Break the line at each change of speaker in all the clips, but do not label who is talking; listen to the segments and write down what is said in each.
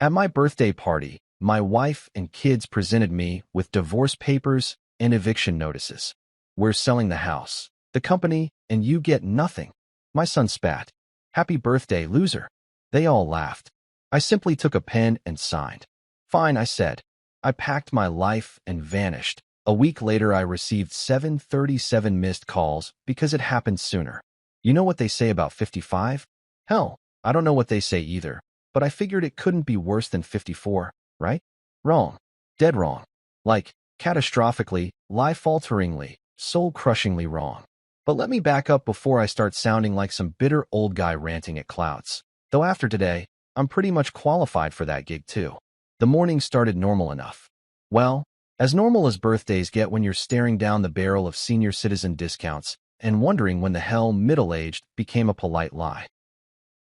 At my birthday party, my wife and kids presented me with divorce papers and eviction notices. We're selling the house, the company, and you get nothing. My son spat. Happy birthday, loser. They all laughed. I simply took a pen and signed. Fine, I said. I packed my life and vanished. A week later, I received 737 missed calls because it happened sooner. You know what they say about 55? Hell, I don't know what they say either, but I figured it couldn't be worse than 54, right? Wrong. Dead wrong. Like, catastrophically, life-alteringly, soul-crushingly wrong. But let me back up before I start sounding like some bitter old guy ranting at clouds. Though after today, I'm pretty much qualified for that gig too. The morning started normal enough. Well, as normal as birthdays get when you're staring down the barrel of senior citizen discounts and wondering when the hell middle-aged became a polite lie.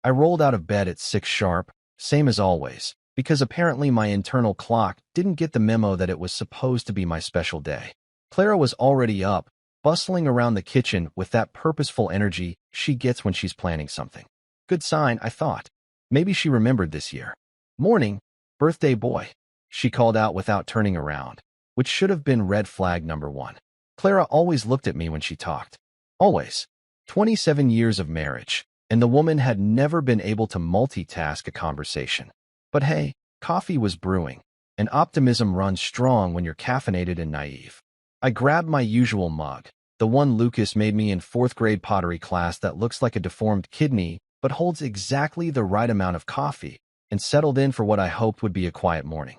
I rolled out of bed at 6 sharp, same as always, because apparently my internal clock didn't get the memo that it was supposed to be my special day. Clara was already up, bustling around the kitchen with that purposeful energy she gets when she's planning something. Good sign, I thought. Maybe she remembered this year. Morning, birthday boy, she called out without turning around, which should have been red flag number 1. Clara always looked at me when she talked. Always. 27 years of marriage, and the woman had never been able to multitask a conversation. But hey, coffee was brewing, and optimism runs strong when you're caffeinated and naive. I grabbed my usual mug, the one Lucas made me in 4th grade pottery class that looks like a deformed kidney but holds exactly the right amount of coffee, and settled in for what I hoped would be a quiet morning.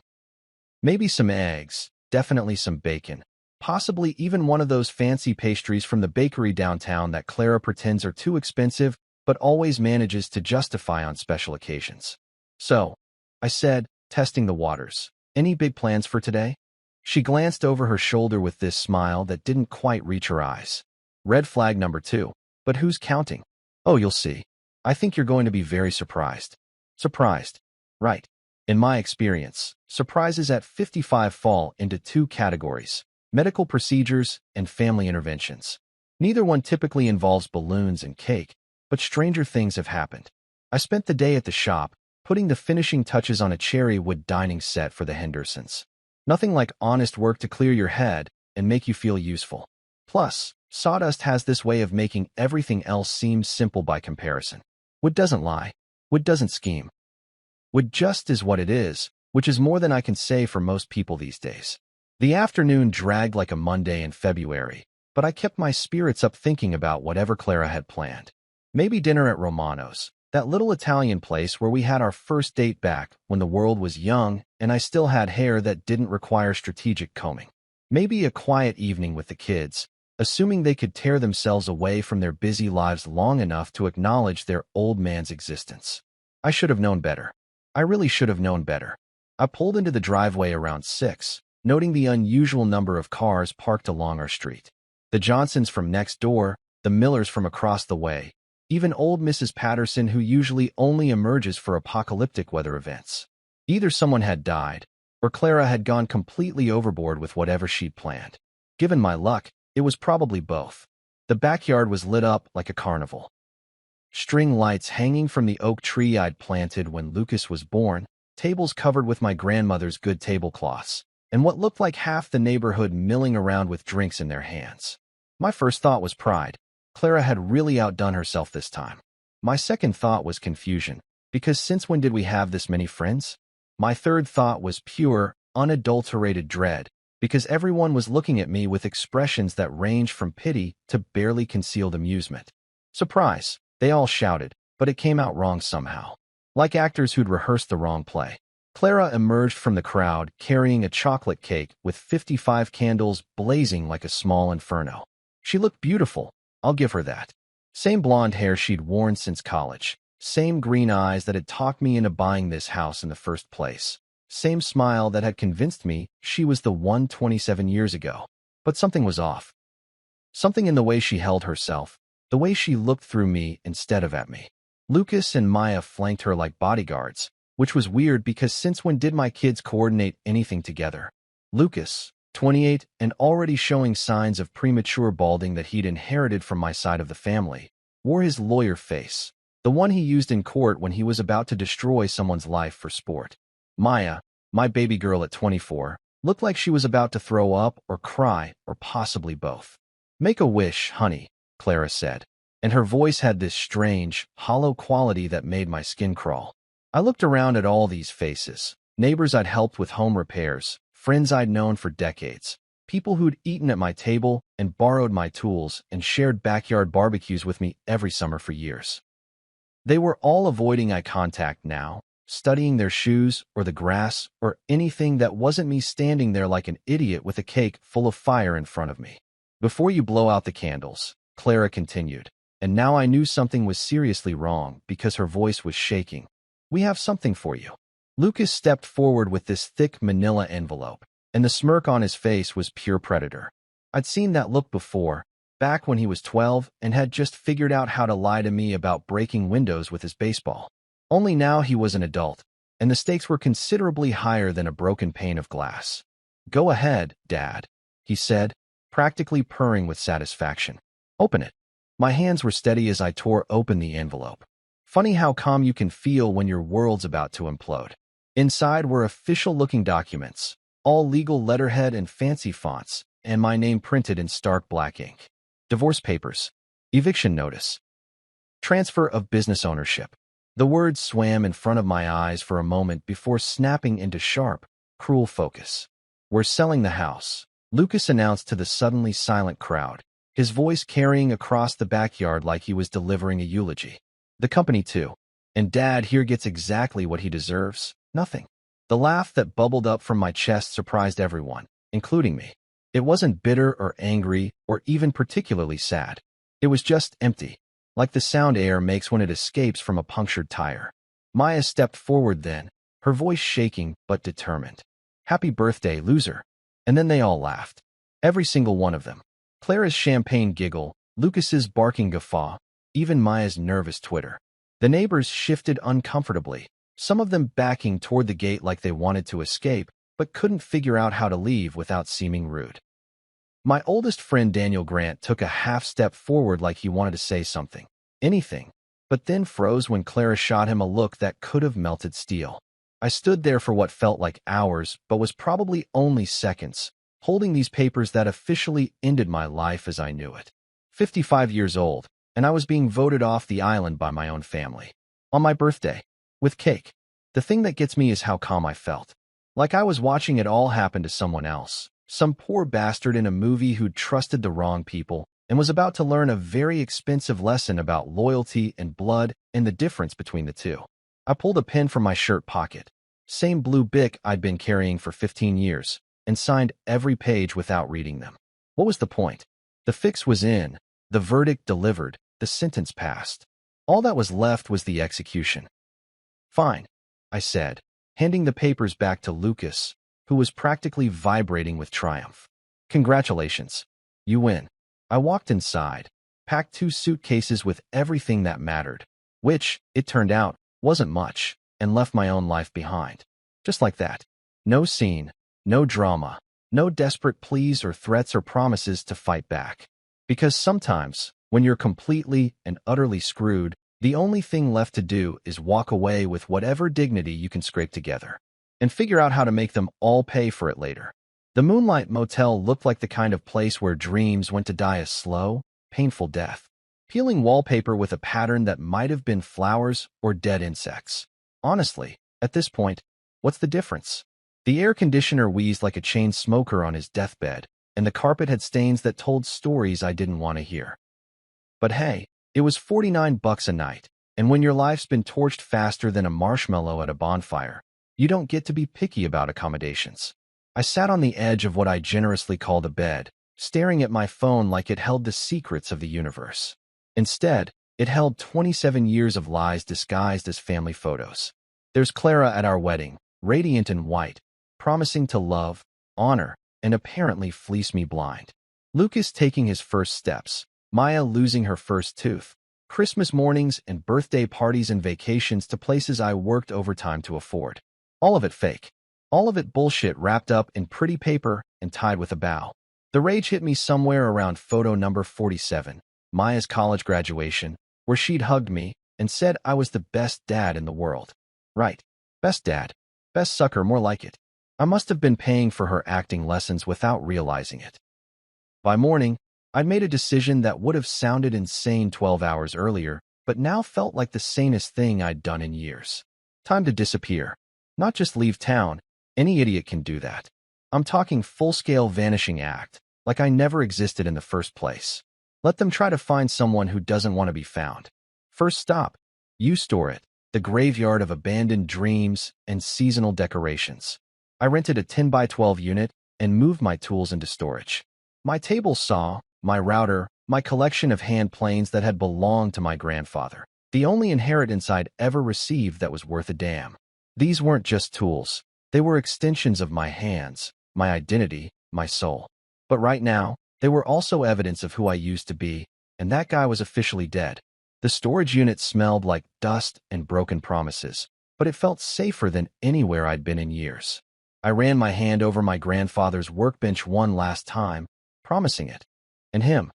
Maybe some eggs, definitely some bacon, possibly even one of those fancy pastries from the bakery downtown that Clara pretends are too expensive but always manages to justify on special occasions. So, I said, testing the waters, any big plans for today? She glanced over her shoulder with this smile that didn't quite reach her eyes. Red flag number 2, but who's counting? Oh, you'll see. I think you're going to be very surprised. Surprised. Right. In my experience, surprises at 55 fall into 2 categories: medical procedures and family interventions. Neither one typically involves balloons and cake, but stranger things have happened. I spent the day at the shop, putting the finishing touches on a cherry wood dining set for the Hendersons. Nothing like honest work to clear your head and make you feel useful. Plus, sawdust has this way of making everything else seem simple by comparison. Wood doesn't lie. Wood doesn't scheme. Wood just is what it is, which is more than I can say for most people these days. The afternoon dragged like a Monday in February, but I kept my spirits up thinking about whatever Clara had planned. Maybe dinner at Romano's, that little Italian place where we had our first date back when the world was young and I still had hair that didn't require strategic combing. Maybe a quiet evening with the kids, assuming they could tear themselves away from their busy lives long enough to acknowledge their old man's existence. I should have known better. I really should have known better. I pulled into the driveway around 6, noting the unusual number of cars parked along our street. The Johnsons from next door, the Millers from across the way, even old Mrs. Patterson, who usually only emerges for apocalyptic weather events. Either someone had died, or Clara had gone completely overboard with whatever she'd planned. Given my luck, it was probably both. The backyard was lit up like a carnival. String lights hanging from the oak tree I'd planted when Lucas was born, tables covered with my grandmother's good tablecloths, and what looked like half the neighborhood milling around with drinks in their hands. My first thought was pride. Clara had really outdone herself this time. My second thought was confusion, because since when did we have this many friends? My third thought was pure, unadulterated dread, because everyone was looking at me with expressions that ranged from pity to barely concealed amusement. Surprise, they all shouted, but it came out wrong somehow. Like actors who'd rehearsed the wrong play. Clara emerged from the crowd carrying a chocolate cake with 55 candles blazing like a small inferno. She looked beautiful, I'll give her that. Same blonde hair she'd worn since college. Same green eyes that had talked me into buying this house in the first place. Same smile that had convinced me she was the one 27 years ago. But something was off. Something in the way she held herself, the way she looked through me instead of at me. Lucas and Maya flanked her like bodyguards, which was weird because since when did my kids coordinate anything together? Lucas, 28 and already showing signs of premature balding that he'd inherited from my side of the family, wore his lawyer face, the one he used in court when he was about to destroy someone's life for sport. Maya, my baby girl at 24, looked like she was about to throw up or cry or possibly both. "Make a wish, honey," Clara said, and her voice had this strange, hollow quality that made my skin crawl. I looked around at all these faces, neighbors I'd helped with home repairs, friends I'd known for decades, people who'd eaten at my table and borrowed my tools and shared backyard barbecues with me every summer for years. They were all avoiding eye contact now, studying their shoes or the grass or anything that wasn't me standing there like an idiot with a cake full of fire in front of me. "Before you blow out the candles," Clara continued, and now I knew something was seriously wrong because her voice was shaking. "We have something for you." Lucas stepped forward with this thick manila envelope, and the smirk on his face was pure predator. I'd seen that look before, back when he was 12 and had just figured out how to lie to me about breaking windows with his baseball. Only now he was an adult, and the stakes were considerably higher than a broken pane of glass. "Go ahead, Dad," he said, practically purring with satisfaction. "Open it." My hands were steady as I tore open the envelope. Funny how calm you can feel when your world's about to implode. Inside were official-looking documents, all legal letterhead and fancy fonts, and my name printed in stark black ink. Divorce papers. Eviction notice. Transfer of business ownership. The words swam in front of my eyes for a moment before snapping into sharp, cruel focus. "We're selling the house," Lucas announced to the suddenly silent crowd, his voice carrying across the backyard like he was delivering a eulogy. "The company too. And Dad here gets exactly what he deserves, nothing." The laugh that bubbled up from my chest surprised everyone, including me. It wasn't bitter or angry or even particularly sad. It was just empty, like the sound air makes when it escapes from a punctured tire. Maya stepped forward then, her voice shaking but determined. "Happy birthday, loser." And then they all laughed. Every single one of them. Clara's champagne giggle, Lucas's barking guffaw, even Maya's nervous twitter. The neighbors shifted uncomfortably, some of them backing toward the gate like they wanted to escape, but couldn't figure out how to leave without seeming rude. My oldest friend Daniel Grant took a half-step forward like he wanted to say something, anything, but then froze when Clara shot him a look that could have melted steel. I stood there for what felt like hours, but was probably only seconds, holding these papers that officially ended my life as I knew it. 55 years old, and I was being voted off the island by my own family. On my birthday. With cake. The thing that gets me is how calm I felt. Like I was watching it all happen to someone else. Some poor bastard in a movie who'd trusted the wrong people and was about to learn a very expensive lesson about loyalty and blood and the difference between the two. I pulled a pen from my shirt pocket, same blue Bic I'd been carrying for 15 years, and signed every page without reading them. What was the point? The fix was in, the verdict delivered, the sentence passed. All that was left was the execution. "Fine," I said, handing the papers back to Lucas, who was practically vibrating with triumph. "Congratulations. You win." I walked inside, packed 2 suitcases with everything that mattered, which, it turned out, wasn't much, and left my own life behind. Just like that. No scene, no drama, no desperate pleas or threats or promises to fight back. Because sometimes, when you're completely and utterly screwed, the only thing left to do is walk away with whatever dignity you can scrape together, and figure out how to make them all pay for it later. The Moonlight Motel looked like the kind of place where dreams went to die a slow, painful death. Peeling wallpaper with a pattern that might have been flowers or dead insects. Honestly, at this point, what's the difference? The air conditioner wheezed like a chain smoker on his deathbed, and the carpet had stains that told stories I didn't want to hear. But hey, it was $49 a night, and when your life's been torched faster than a marshmallow at a bonfire, you don't get to be picky about accommodations. I sat on the edge of what I generously called a bed, staring at my phone like it held the secrets of the universe. Instead, it held 27 years of lies disguised as family photos. There's Clara at our wedding, radiant in white, promising to love, honor, and apparently fleece me blind. Lucas taking his first steps, Maya losing her first tooth, Christmas mornings and birthday parties and vacations to places I worked overtime to afford. All of it fake. All of it bullshit wrapped up in pretty paper and tied with a bow. The rage hit me somewhere around photo number 47, Maya's college graduation, where she'd hugged me and said I was the best dad in the world. Right. Best dad. Best sucker, more like it. I must have been paying for her acting lessons without realizing it. By morning, I'd made a decision that would have sounded insane 12 hours earlier, but now felt like the sanest thing I'd done in years. Time to disappear. Not just leave town. Any idiot can do that. I'm talking full-scale vanishing act, like I never existed in the first place. Let them try to find someone who doesn't want to be found. First stop, U-Store it, the graveyard of abandoned dreams and seasonal decorations. I rented a 10 by 12 unit and moved my tools into storage. My table saw, my router, my collection of hand planes that had belonged to my grandfather. The only inheritance I'd ever received that was worth a damn. These weren't just tools. They were extensions of my hands, my identity, my soul. But right now, they were also evidence of who I used to be, and that guy was officially dead. The storage unit smelled like dust and broken promises, but it felt safer than anywhere I'd been in years. I ran my hand over my grandfather's workbench one last time, promising it, and him,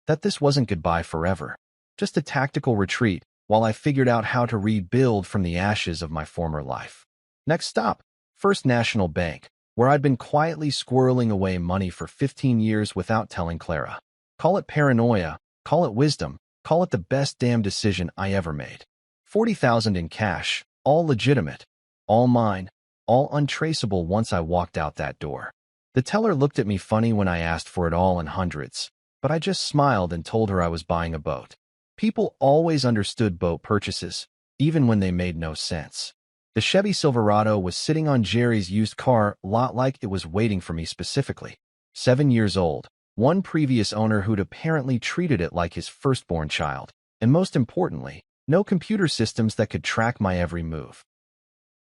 that this wasn't goodbye forever, just a tactical retreat while I figured out how to rebuild from the ashes of my former life. Next stop, First National Bank, where I'd been quietly squirreling away money for 15 years without telling Clara. Call it paranoia, call it wisdom, call it the best damn decision I ever made. 40,000 in cash, all legitimate, all mine, all untraceable once I walked out that door. The teller looked at me funny when I asked for it all in hundreds, but I just smiled and told her I was buying a boat. People always understood boat purchases, even when they made no sense. The Chevy Silverado was sitting on Jerry's used car lot like it was waiting for me specifically. 7 years old, one previous owner who'd apparently treated it like his firstborn child, and most importantly, no computer systems that could track my every move.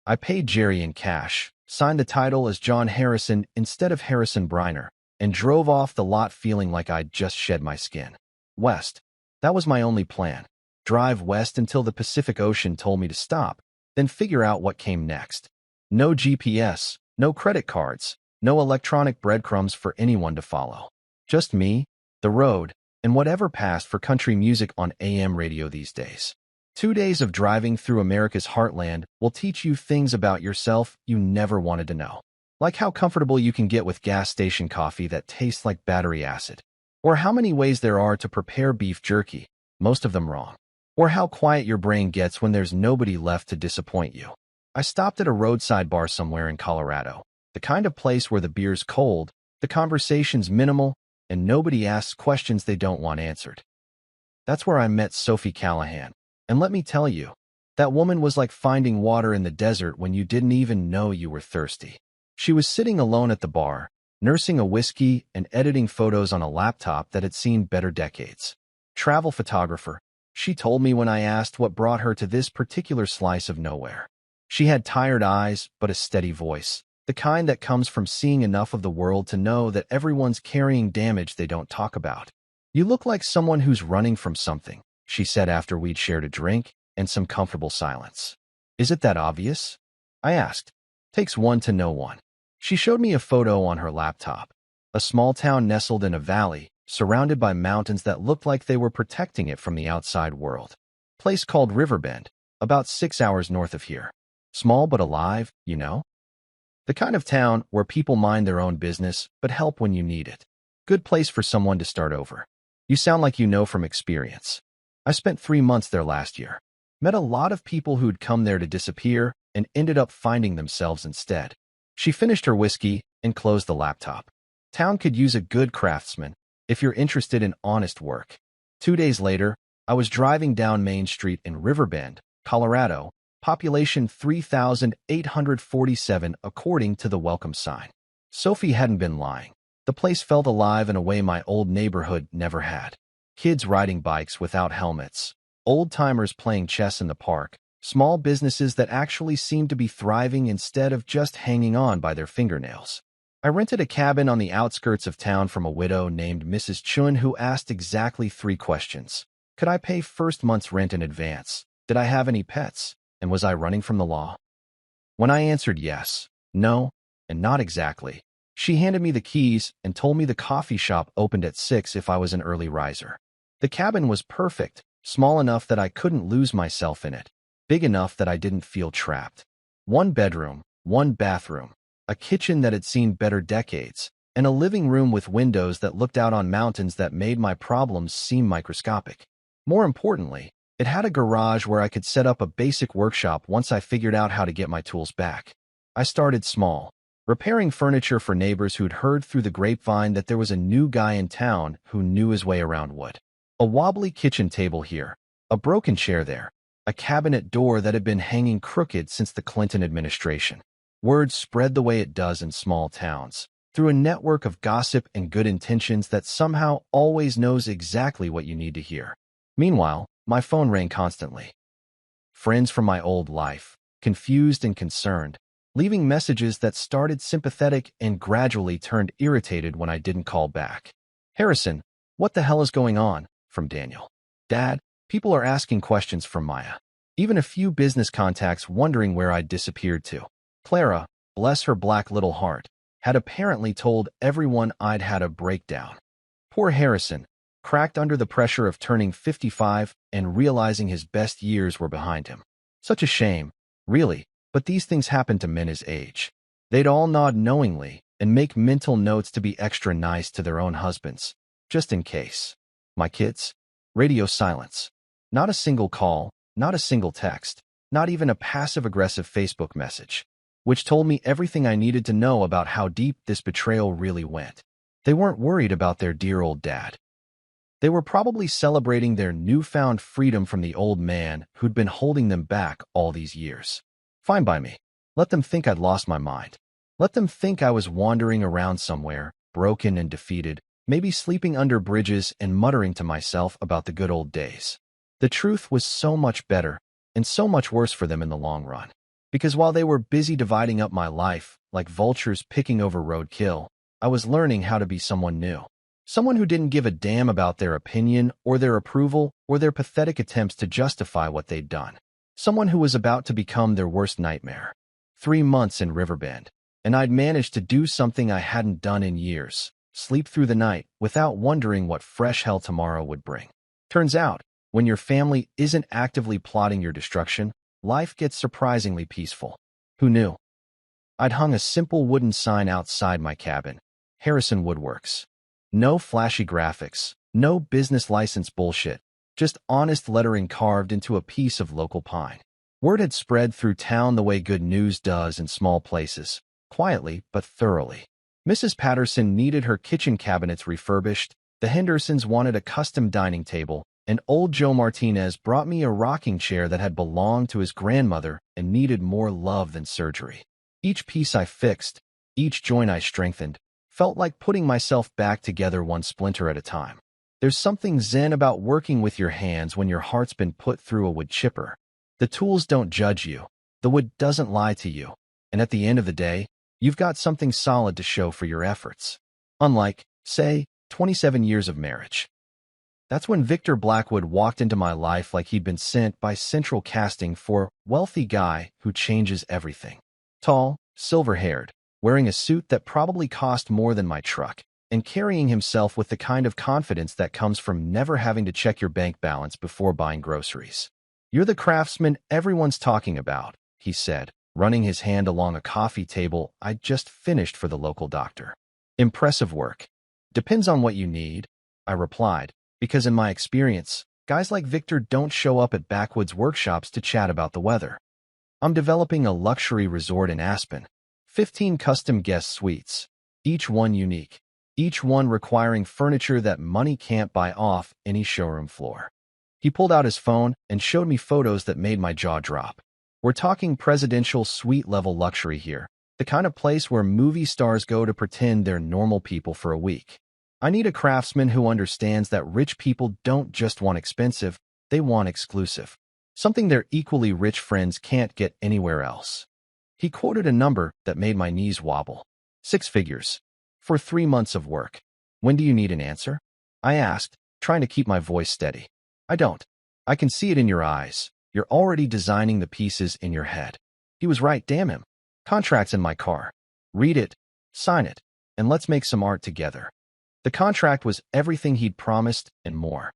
I paid Jerry in cash, signed the title as John Harrison instead of Harrison Briner, and drove off the lot feeling like I'd just shed my skin. West. That was my only plan. Drive west until the Pacific Ocean told me to stop, then figure out what came next. No GPS, no credit cards, no electronic breadcrumbs for anyone to follow. Just me, the road, and whatever passed for country music on AM radio these days. 2 days of driving through America's heartland will teach you things about yourself you never wanted to know. Like how comfortable you can get with gas station coffee that tastes like battery acid. Or how many ways there are to prepare beef jerky, most of them wrong. Or how quiet your brain gets when there's nobody left to disappoint you. I stopped at a roadside bar somewhere in Colorado, the kind of place where the beer's cold, the conversation's minimal, and nobody asks questions they don't want answered. That's where I met Sophie Callahan. And let me tell you, that woman was like finding water in the desert when you didn't even know you were thirsty. She was sitting alone at the bar, nursing a whiskey and editing photos on a laptop that had seen better decades. Travel photographer, she told me when I asked what brought her to this particular slice of nowhere. She had tired eyes, but a steady voice, the kind that comes from seeing enough of the world to know that everyone's carrying damage they don't talk about. You look like someone who's running from something, she said after we'd shared a drink and some comfortable silence. Is it that obvious? I asked. Takes one to know one. She showed me a photo on her laptop. A small town nestled in a valley, surrounded by mountains that looked like they were protecting it from the outside world. Place called Riverbend, about 6 hours north of here. Small but alive, you know? The kind of town where people mind their own business but help when you need it. Good place for someone to start over. You sound like you know from experience. I spent 3 months there last year. Met a lot of people who'd come there to disappear and ended up finding themselves instead. She finished her whiskey and closed the laptop. Town could use a good craftsman if you're interested in honest work. 2 days later, I was driving down Main Street in Riverbend, Colorado, population 3,847 according to the welcome sign. Sophie hadn't been lying. The place felt alive in a way my old neighborhood never had. Kids riding bikes without helmets, old-timers playing chess in the park, small businesses that actually seemed to be thriving instead of just hanging on by their fingernails. I rented a cabin on the outskirts of town from a widow named Mrs. Chun who asked exactly 3 questions. Could I pay first month's rent in advance? Did I have any pets? And was I running from the law? When I answered yes, no, and not exactly, she handed me the keys and told me the coffee shop opened at 6 if I was an early riser. The cabin was perfect, small enough that I couldn't lose myself in it, big enough that I didn't feel trapped. 1 bedroom, one bathroom, a kitchen that had seen better decades, and a living room with windows that looked out on mountains that made my problems seem microscopic. More importantly, it had a garage where I could set up a basic workshop once I figured out how to get my tools back. I started small, repairing furniture for neighbors who'd heard through the grapevine that there was a new guy in town who knew his way around wood. A wobbly kitchen table here, a broken chair there, a cabinet door that had been hanging crooked since the Clinton administration. Word spread the way it does in small towns, through a network of gossip and good intentions that somehow always knows exactly what you need to hear. Meanwhile, my phone rang constantly. Friends from my old life, confused and concerned, leaving messages that started sympathetic and gradually turned irritated when I didn't call back. "Harrison, what the hell is going on?" from Daniel. "Dad, people are asking questions from Maya. Even a few business contacts wondering where I'd disappeared to." Clara, bless her black little heart, had apparently told everyone I'd had a breakdown. Poor Harrison, cracked under the pressure of turning 55 and realizing his best years were behind him. Such a shame, really, but these things happen to men his age. They'd all nod knowingly and make mental notes to be extra nice to their own husbands, just in case. My kids? Radio silence. Not a single call, not a single text, not even a passive-aggressive Facebook message, which told me everything I needed to know about how deep this betrayal really went. They weren't worried about their dear old dad. They were probably celebrating their newfound freedom from the old man who'd been holding them back all these years. Fine by me. Let them think I'd lost my mind. Let them think I was wandering around somewhere, broken and defeated, maybe sleeping under bridges and muttering to myself about the good old days. The truth was so much better and so much worse for them in the long run. Because while they were busy dividing up my life, like vultures picking over roadkill, I was learning how to be someone new. Someone who didn't give a damn about their opinion or their approval or their pathetic attempts to justify what they'd done. Someone who was about to become their worst nightmare. 3 months in Riverbend, and I'd managed to do something I hadn't done in years, sleep through the night without wondering what fresh hell tomorrow would bring. Turns out, when your family isn't actively plotting your destruction, life gets surprisingly peaceful. Who knew? I'd hung a simple wooden sign outside my cabin. Harrison Woodworks. No flashy graphics, no business license bullshit, just honest lettering carved into a piece of local pine. Word had spread through town the way good news does in small places, quietly but thoroughly. Mrs. Patterson needed her kitchen cabinets refurbished, the Hendersons wanted a custom dining table, and old Joe Martinez brought me a rocking chair that had belonged to his grandmother and needed more love than surgery. Each piece I fixed, each joint I strengthened, felt like putting myself back together one splinter at a time. There's something zen about working with your hands when your heart's been put through a wood chipper. The tools don't judge you, the wood doesn't lie to you, and at the end of the day, you've got something solid to show for your efforts. Unlike, say, 27 years of marriage. That's when Victor Blackwood walked into my life like he'd been sent by Central Casting for wealthy guy who changes everything. Tall, silver-haired, wearing a suit that probably cost more than my truck, and carrying himself with the kind of confidence that comes from never having to check your bank balance before buying groceries. "You're the craftsman everyone's talking about," he said, running his hand along a coffee table I'd just finished for the local doctor. "Impressive work. Depends on what you need," I replied, because in my experience, guys like Victor don't show up at backwoods workshops to chat about the weather. "I'm developing a luxury resort in Aspen. 15 custom guest suites, each one unique, each one requiring furniture that money can't buy off any showroom floor." He pulled out his phone and showed me photos that made my jaw drop. "We're talking presidential suite-level luxury here, the kind of place where movie stars go to pretend they're normal people for a week. I need a craftsman who understands that rich people don't just want expensive, they want exclusive. Something their equally rich friends can't get anywhere else." He quoted a number that made my knees wobble. 6 figures. For 3 months of work. "When do you need an answer?" I asked, trying to keep my voice steady. "I don't. I can see it in your eyes. You're already designing the pieces in your head." He was right, damn him. "Contract's in my car. Read it, sign it, and let's make some art together." The contract was everything he'd promised and more.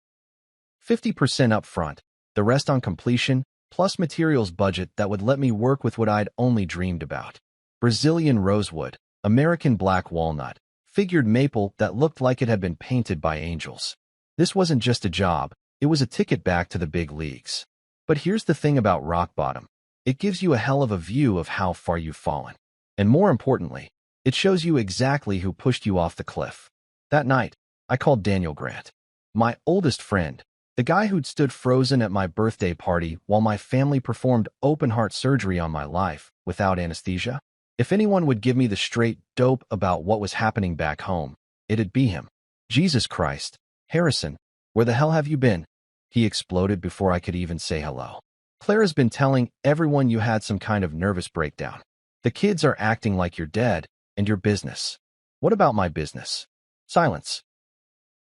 50% up front, the rest on completion, plus materials budget that would let me work with what I'd only dreamed about. Brazilian rosewood, American black walnut, figured maple that looked like it had been painted by angels. This wasn't just a job, it was a ticket back to the big leagues. But here's the thing about rock bottom. It gives you a hell of a view of how far you've fallen. And more importantly, it shows you exactly who pushed you off the cliff. That night, I called Daniel Grant, my oldest friend, the guy who'd stood frozen at my birthday party while my family performed open-heart surgery on my life without anesthesia. If anyone would give me the straight dope about what was happening back home, it'd be him. Jesus Christ, Harrison, where the hell have you been? He exploded before I could even say hello. Clara's been telling everyone you had some kind of nervous breakdown. The kids are acting like you're dead, and your business. What about my business? Silence.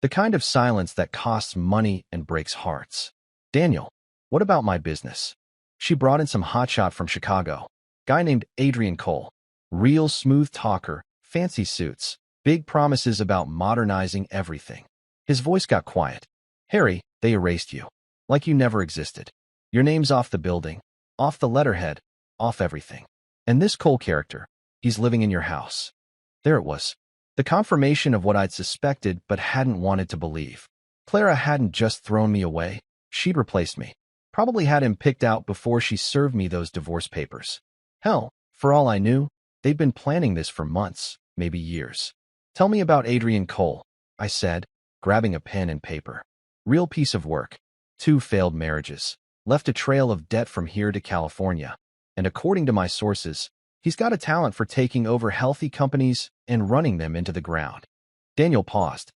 The kind of silence that costs money and breaks hearts. Daniel, what about my business? She brought in some hotshot from Chicago. Guy named Adrian Cole. Real smooth talker, fancy suits, big promises about modernizing everything. His voice got quiet. Harry, they erased you. Like you never existed. Your name's off the building, off the letterhead, off everything. And this Cole character, he's living in your house. There it was. The confirmation of what I'd suspected but hadn't wanted to believe. Clara hadn't just thrown me away, she'd replaced me. Probably had him picked out before she served me those divorce papers. Hell, for all I knew, they'd been planning this for months, maybe years. Tell me about Adrian Cole, I said, grabbing a pen and paper. Real piece of work. 2 failed marriages. Left a trail of debt from here to California. And according to my sources, he's got a talent for taking over healthy companies and running them into the ground. Daniel paused.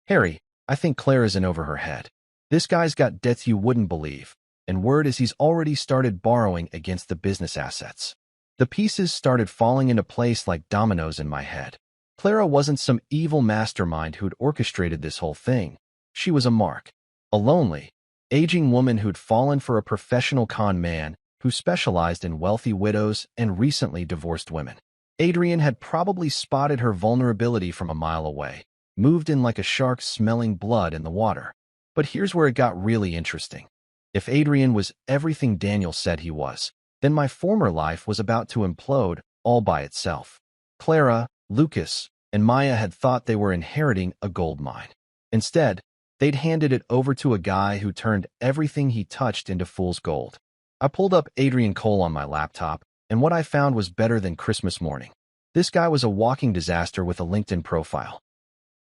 Harry, I think Clara's in over her head. This guy's got debts you wouldn't believe, and word is he's already started borrowing against the business assets. The pieces started falling into place like dominoes in my head. Clara wasn't some evil mastermind who'd orchestrated this whole thing. She was a mark. A lonely, aging woman who'd fallen for a professional con man who specialized in wealthy widows and recently divorced women. Adrian had probably spotted her vulnerability from a mile away, moved in like a shark smelling blood in the water. But here's where it got really interesting. If Adrian was everything Daniel said he was, then my former life was about to implode all by itself. Clara, Lucas, and Maya had thought they were inheriting a gold mine. Instead, they'd handed it over to a guy who turned everything he touched into fool's gold. I pulled up Adrian Cole on my laptop, and what I found was better than Christmas morning. This guy was a walking disaster with a LinkedIn profile.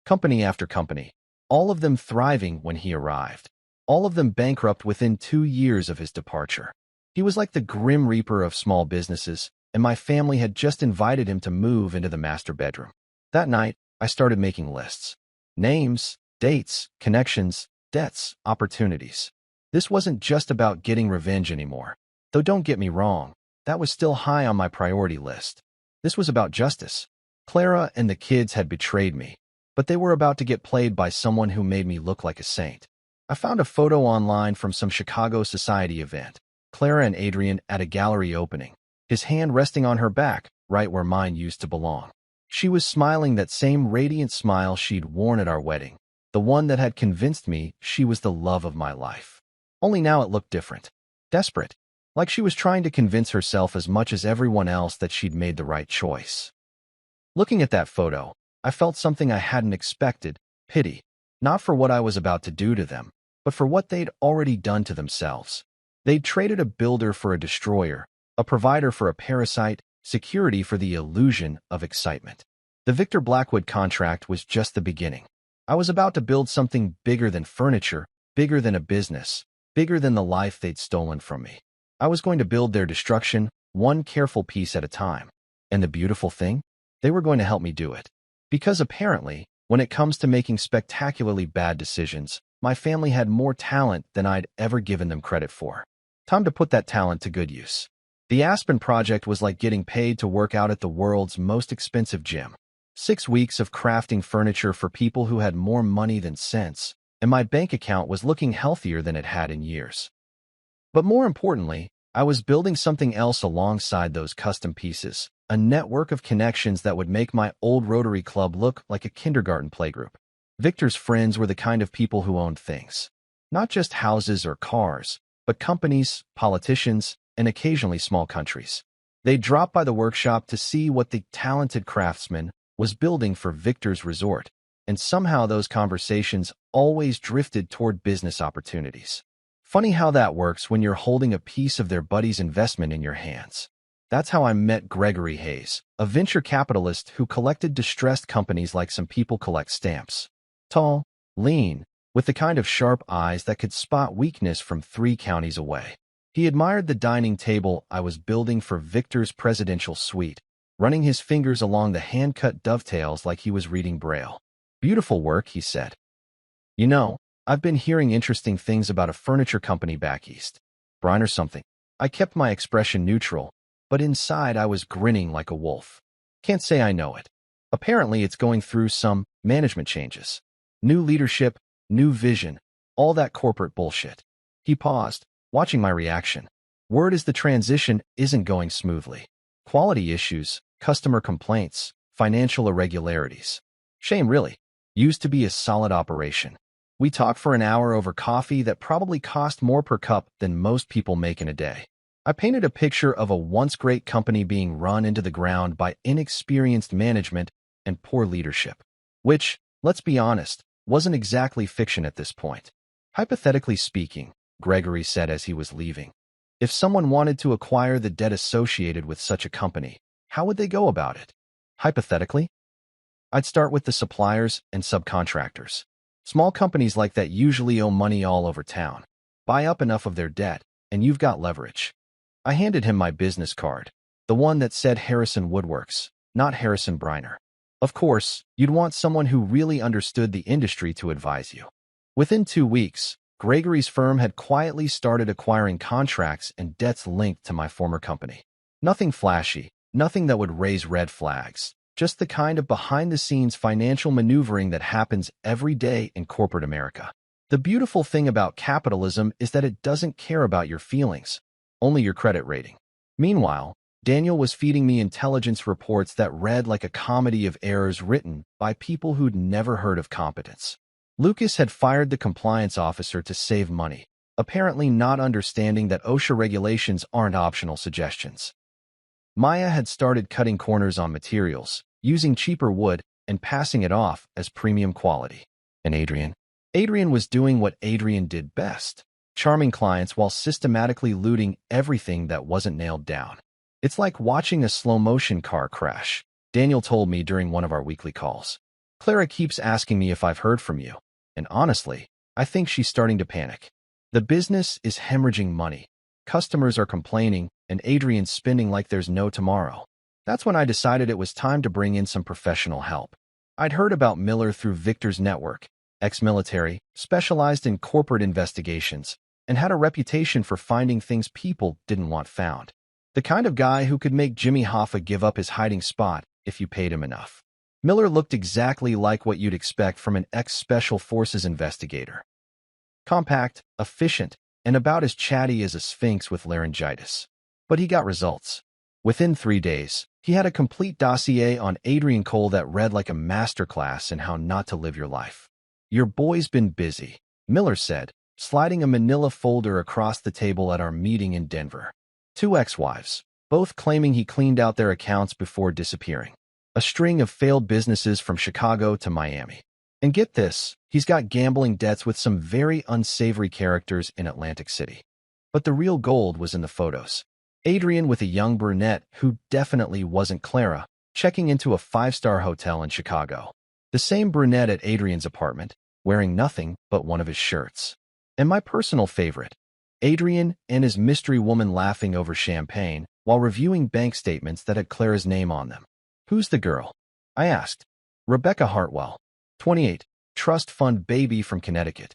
Company after company, all of them thriving when he arrived. All of them bankrupt within 2 years of his departure. He was like the grim reaper of small businesses, and my family had just invited him to move into the master bedroom. That night, I started making lists. Names, dates, connections, debts, opportunities. This wasn't just about getting revenge anymore. Though don't get me wrong, that was still high on my priority list. This was about justice. Clara and the kids had betrayed me, but they were about to get played by someone who made me look like a saint. I found a photo online from some Chicago society event. Clara and Adrian at a gallery opening, his hand resting on her back, right where mine used to belong. She was smiling that same radiant smile she'd worn at our wedding, the one that had convinced me she was the love of my life. Only now it looked different. Desperate. Like she was trying to convince herself as much as everyone else that she'd made the right choice. Looking at that photo, I felt something I hadn't expected, pity. Not for what I was about to do to them, but for what they'd already done to themselves. They'd traded a builder for a destroyer, a provider for a parasite, security for the illusion of excitement. The Victor Blackwood contract was just the beginning. I was about to build something bigger than furniture, bigger than a business, bigger than the life they'd stolen from me. I was going to build their destruction, one careful piece at a time. And the beautiful thing? They were going to help me do it. Because apparently, when it comes to making spectacularly bad decisions, my family had more talent than I'd ever given them credit for. Time to put that talent to good use. The Aspen project was like getting paid to work out at the world's most expensive gym. 6 weeks of crafting furniture for people who had more money than sense, and my bank account was looking healthier than it had in years. But more importantly, I was building something else alongside those custom pieces, a network of connections that would make my old Rotary Club look like a kindergarten playgroup. Victor's friends were the kind of people who owned things. Not just houses or cars, but companies, politicians, and occasionally small countries. They dropped by the workshop to see what the talented craftsman was building for Victor's resort, and somehow those conversations always drifted toward business opportunities. Funny how that works when you're holding a piece of their buddy's investment in your hands. That's how I met Gregory Hayes, a venture capitalist who collected distressed companies like some people collect stamps. Tall, lean, with the kind of sharp eyes that could spot weakness from 3 counties away. He admired the dining table I was building for Victor's presidential suite, running his fingers along the hand-cut dovetails like he was reading Braille. "Beautiful work," he said. "You know, I've been hearing interesting things about a furniture company back east. Brine or something." I kept my expression neutral, but inside I was grinning like a wolf. "Can't say I know it. Apparently it's going through some management changes. New leadership, new vision, all that corporate bullshit." He paused, watching my reaction. Word is the transition isn't going smoothly. Quality issues, customer complaints, financial irregularities. Shame, really. Used to be a solid operation. We talked for an hour over coffee that probably cost more per cup than most people make in a day. I painted a picture of a once great company being run into the ground by inexperienced management and poor leadership, which, let's be honest, wasn't exactly fiction at this point. "Hypothetically speaking," Gregory said as he was leaving, "if someone wanted to acquire the debt associated with such a company, how would they go about it?" "Hypothetically? I'd start with the suppliers and subcontractors. Small companies like that usually owe money all over town. Buy up enough of their debt, and you've got leverage." I handed him my business card, the one that said Harrison Woodworks, not Harrison Briner. Of course, you'd want someone who really understood the industry to advise you. Within 2 weeks, Gregory's firm had quietly started acquiring contracts and debts linked to my former company. Nothing flashy, nothing that would raise red flags, just the kind of behind-the-scenes financial maneuvering that happens every day in corporate America. The beautiful thing about capitalism is that it doesn't care about your feelings, only your credit rating. Meanwhile, Daniel was feeding me intelligence reports that read like a comedy of errors written by people who'd never heard of competence. Lucas had fired the compliance officer to save money, apparently not understanding that OSHA regulations aren't optional suggestions. Maya had started cutting corners on materials, using cheaper wood, and passing it off as premium quality. And Adrian? Adrian was doing what Adrian did best, charming clients while systematically looting everything that wasn't nailed down. "It's like watching a slow-motion car crash," Daniel told me during one of our weekly calls. "Clara keeps asking me if I've heard from you, and honestly, I think she's starting to panic. The business is hemorrhaging money. Customers are complaining, and Adrian's spending like there's no tomorrow." That's when I decided it was time to bring in some professional help. I'd heard about Miller through Victor's network, ex-military, specialized in corporate investigations, and had a reputation for finding things people didn't want found. The kind of guy who could make Jimmy Hoffa give up his hiding spot if you paid him enough. Miller looked exactly like what you'd expect from an ex-Special Forces investigator. Compact, efficient, and about as chatty as a sphinx with laryngitis. But he got results. Within 3 days, he had a complete dossier on Adrian Cole that read like a masterclass in how not to live your life. "Your boy's been busy," Miller said, sliding a manila folder across the table at our meeting in Denver. 2 ex-wives, both claiming he cleaned out their accounts before disappearing. A string of failed businesses from Chicago to Miami. And get this, he's got gambling debts with some very unsavory characters in Atlantic City. But the real gold was in the photos. Adrian with a young brunette who definitely wasn't Clara, checking into a 5-star hotel in Chicago. The same brunette at Adrian's apartment, wearing nothing but one of his shirts. And my personal favorite, Adrian and his mystery woman laughing over champagne while reviewing bank statements that had Clara's name on them. "Who's the girl?" I asked. "Rebecca Hartwell, 28, trust fund baby from Connecticut.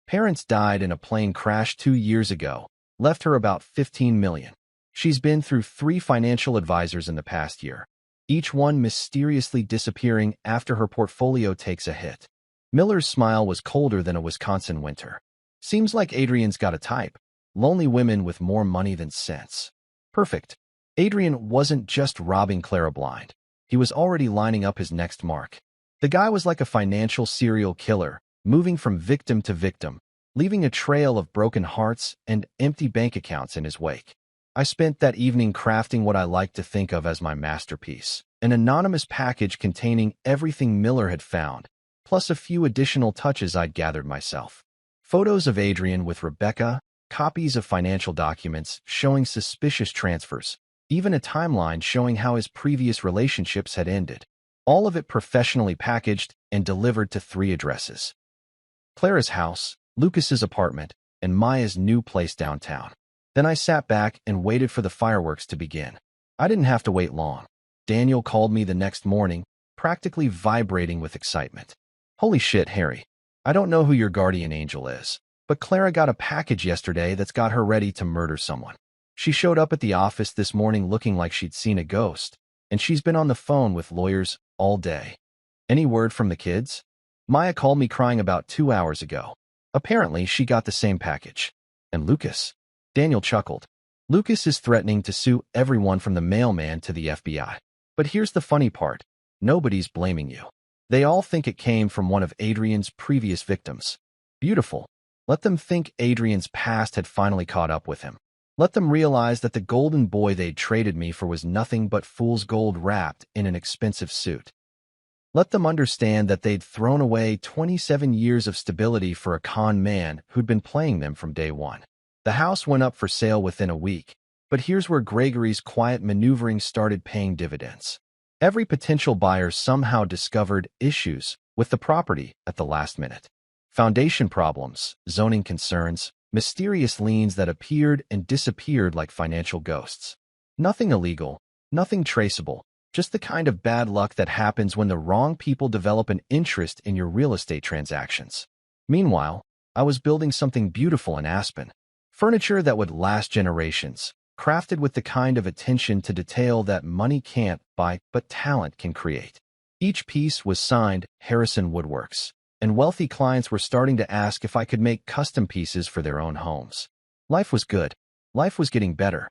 Parents died in a plane crash 2 years ago, left her about $15 million. She's been through 3 financial advisors in the past year, each one mysteriously disappearing after her portfolio takes a hit." Miller's smile was colder than a Wisconsin winter. "Seems like Adrian's got a type. Lonely women with more money than sense." Perfect. Adrian wasn't just robbing Clara blind. He was already lining up his next mark. The guy was like a financial serial killer, moving from victim to victim, leaving a trail of broken hearts and empty bank accounts in his wake. I spent that evening crafting what I like to think of as my masterpiece, an anonymous package containing everything Miller had found, plus a few additional touches I'd gathered myself. Photos of Adrian with Rebecca, copies of financial documents showing suspicious transfers, even a timeline showing how his previous relationships had ended. All of it professionally packaged and delivered to 3 addresses: Clara's house, Lucas's apartment, and Maya's new place downtown. Then I sat back and waited for the fireworks to begin. I didn't have to wait long. Daniel called me the next morning, practically vibrating with excitement. "Holy shit, Harry. I don't know who your guardian angel is, but Clara got a package yesterday that's got her ready to murder someone. She showed up at the office this morning looking like she'd seen a ghost, and she's been on the phone with lawyers all day." "Any word from the kids?" "Maya called me crying about 2 hours ago. Apparently, she got the same package." "And Lucas?" Daniel chuckled. "Lucas is threatening to sue everyone from the mailman to the FBI. But here's the funny part. Nobody's blaming you. They all think it came from one of Adrian's previous victims." Beautiful. Let them think Adrian's past had finally caught up with him. Let them realize that the golden boy they'd traded me for was nothing but fool's gold wrapped in an expensive suit. Let them understand that they'd thrown away 27 years of stability for a con man who'd been playing them from day one. The house went up for sale within a week, but here's where Gregory's quiet maneuvering started paying dividends. Every potential buyer somehow discovered issues with the property at the last minute. Foundation problems, zoning concerns, mysterious liens that appeared and disappeared like financial ghosts. Nothing illegal, nothing traceable, just the kind of bad luck that happens when the wrong people develop an interest in your real estate transactions. Meanwhile, I was building something beautiful in Aspen. Furniture that would last generations, crafted with the kind of attention to detail that money can't buy but talent can create. Each piece was signed Harrison Woodworks, and wealthy clients were starting to ask if I could make custom pieces for their own homes. Life was good. Life was getting better.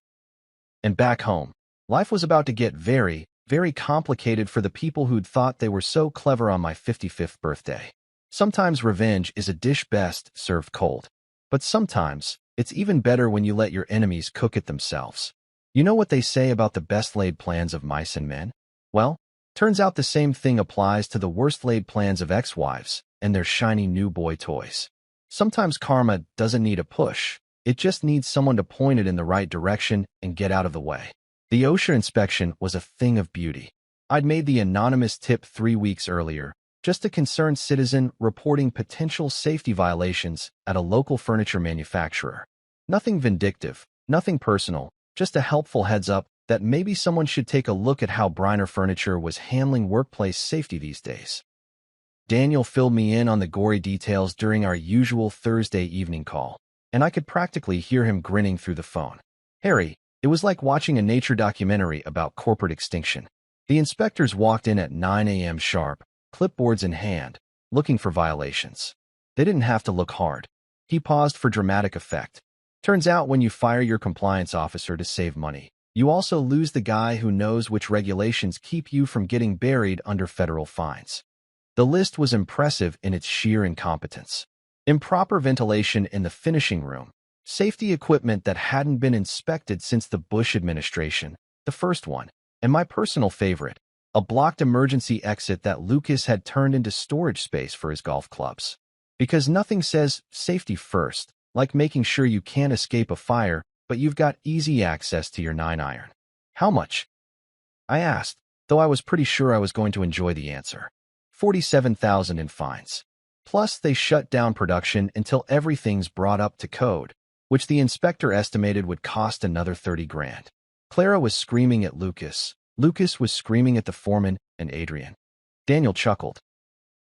And back home, life was about to get very, very complicated for the people who'd thought they were so clever on my 55th birthday. Sometimes revenge is a dish best served cold. But sometimes, it's even better when you let your enemies cook it themselves. You know what they say about the best-laid plans of mice and men? Well, turns out the same thing applies to the worst-laid plans of ex-wives and their shiny new boy toys. Sometimes karma doesn't need a push. It just needs someone to point it in the right direction and get out of the way. The OSHA inspection was a thing of beauty. I'd made the anonymous tip 3 weeks earlier, just a concerned citizen reporting potential safety violations at a local furniture manufacturer. Nothing vindictive, nothing personal, just a helpful heads up that maybe someone should take a look at how Briner Furniture was handling workplace safety these days. Daniel filled me in on the gory details during our usual Thursday evening call, and I could practically hear him grinning through the phone. "Harry, it was like watching a nature documentary about corporate extinction." The inspectors walked in at 9 a.m. sharp, clipboards in hand, looking for violations. They didn't have to look hard. He paused for dramatic effect. "Turns out when you fire your compliance officer to save money, you also lose the guy who knows which regulations keep you from getting buried under federal fines." The list was impressive in its sheer incompetence. Improper ventilation in the finishing room, safety equipment that hadn't been inspected since the Bush administration, the first one, and my personal favorite, a blocked emergency exit that Lucas had turned into storage space for his golf clubs. Because nothing says safety first, like making sure you can't escape a fire, but you've got easy access to your 9-iron. "How much?" I asked, though I was pretty sure I was going to enjoy the answer. $47,000 in fines. Plus, they shut down production until everything's brought up to code, which the inspector estimated would cost another 30 grand. Clara was screaming at Lucas. Lucas was screaming at the foreman and Adrian. Daniel chuckled.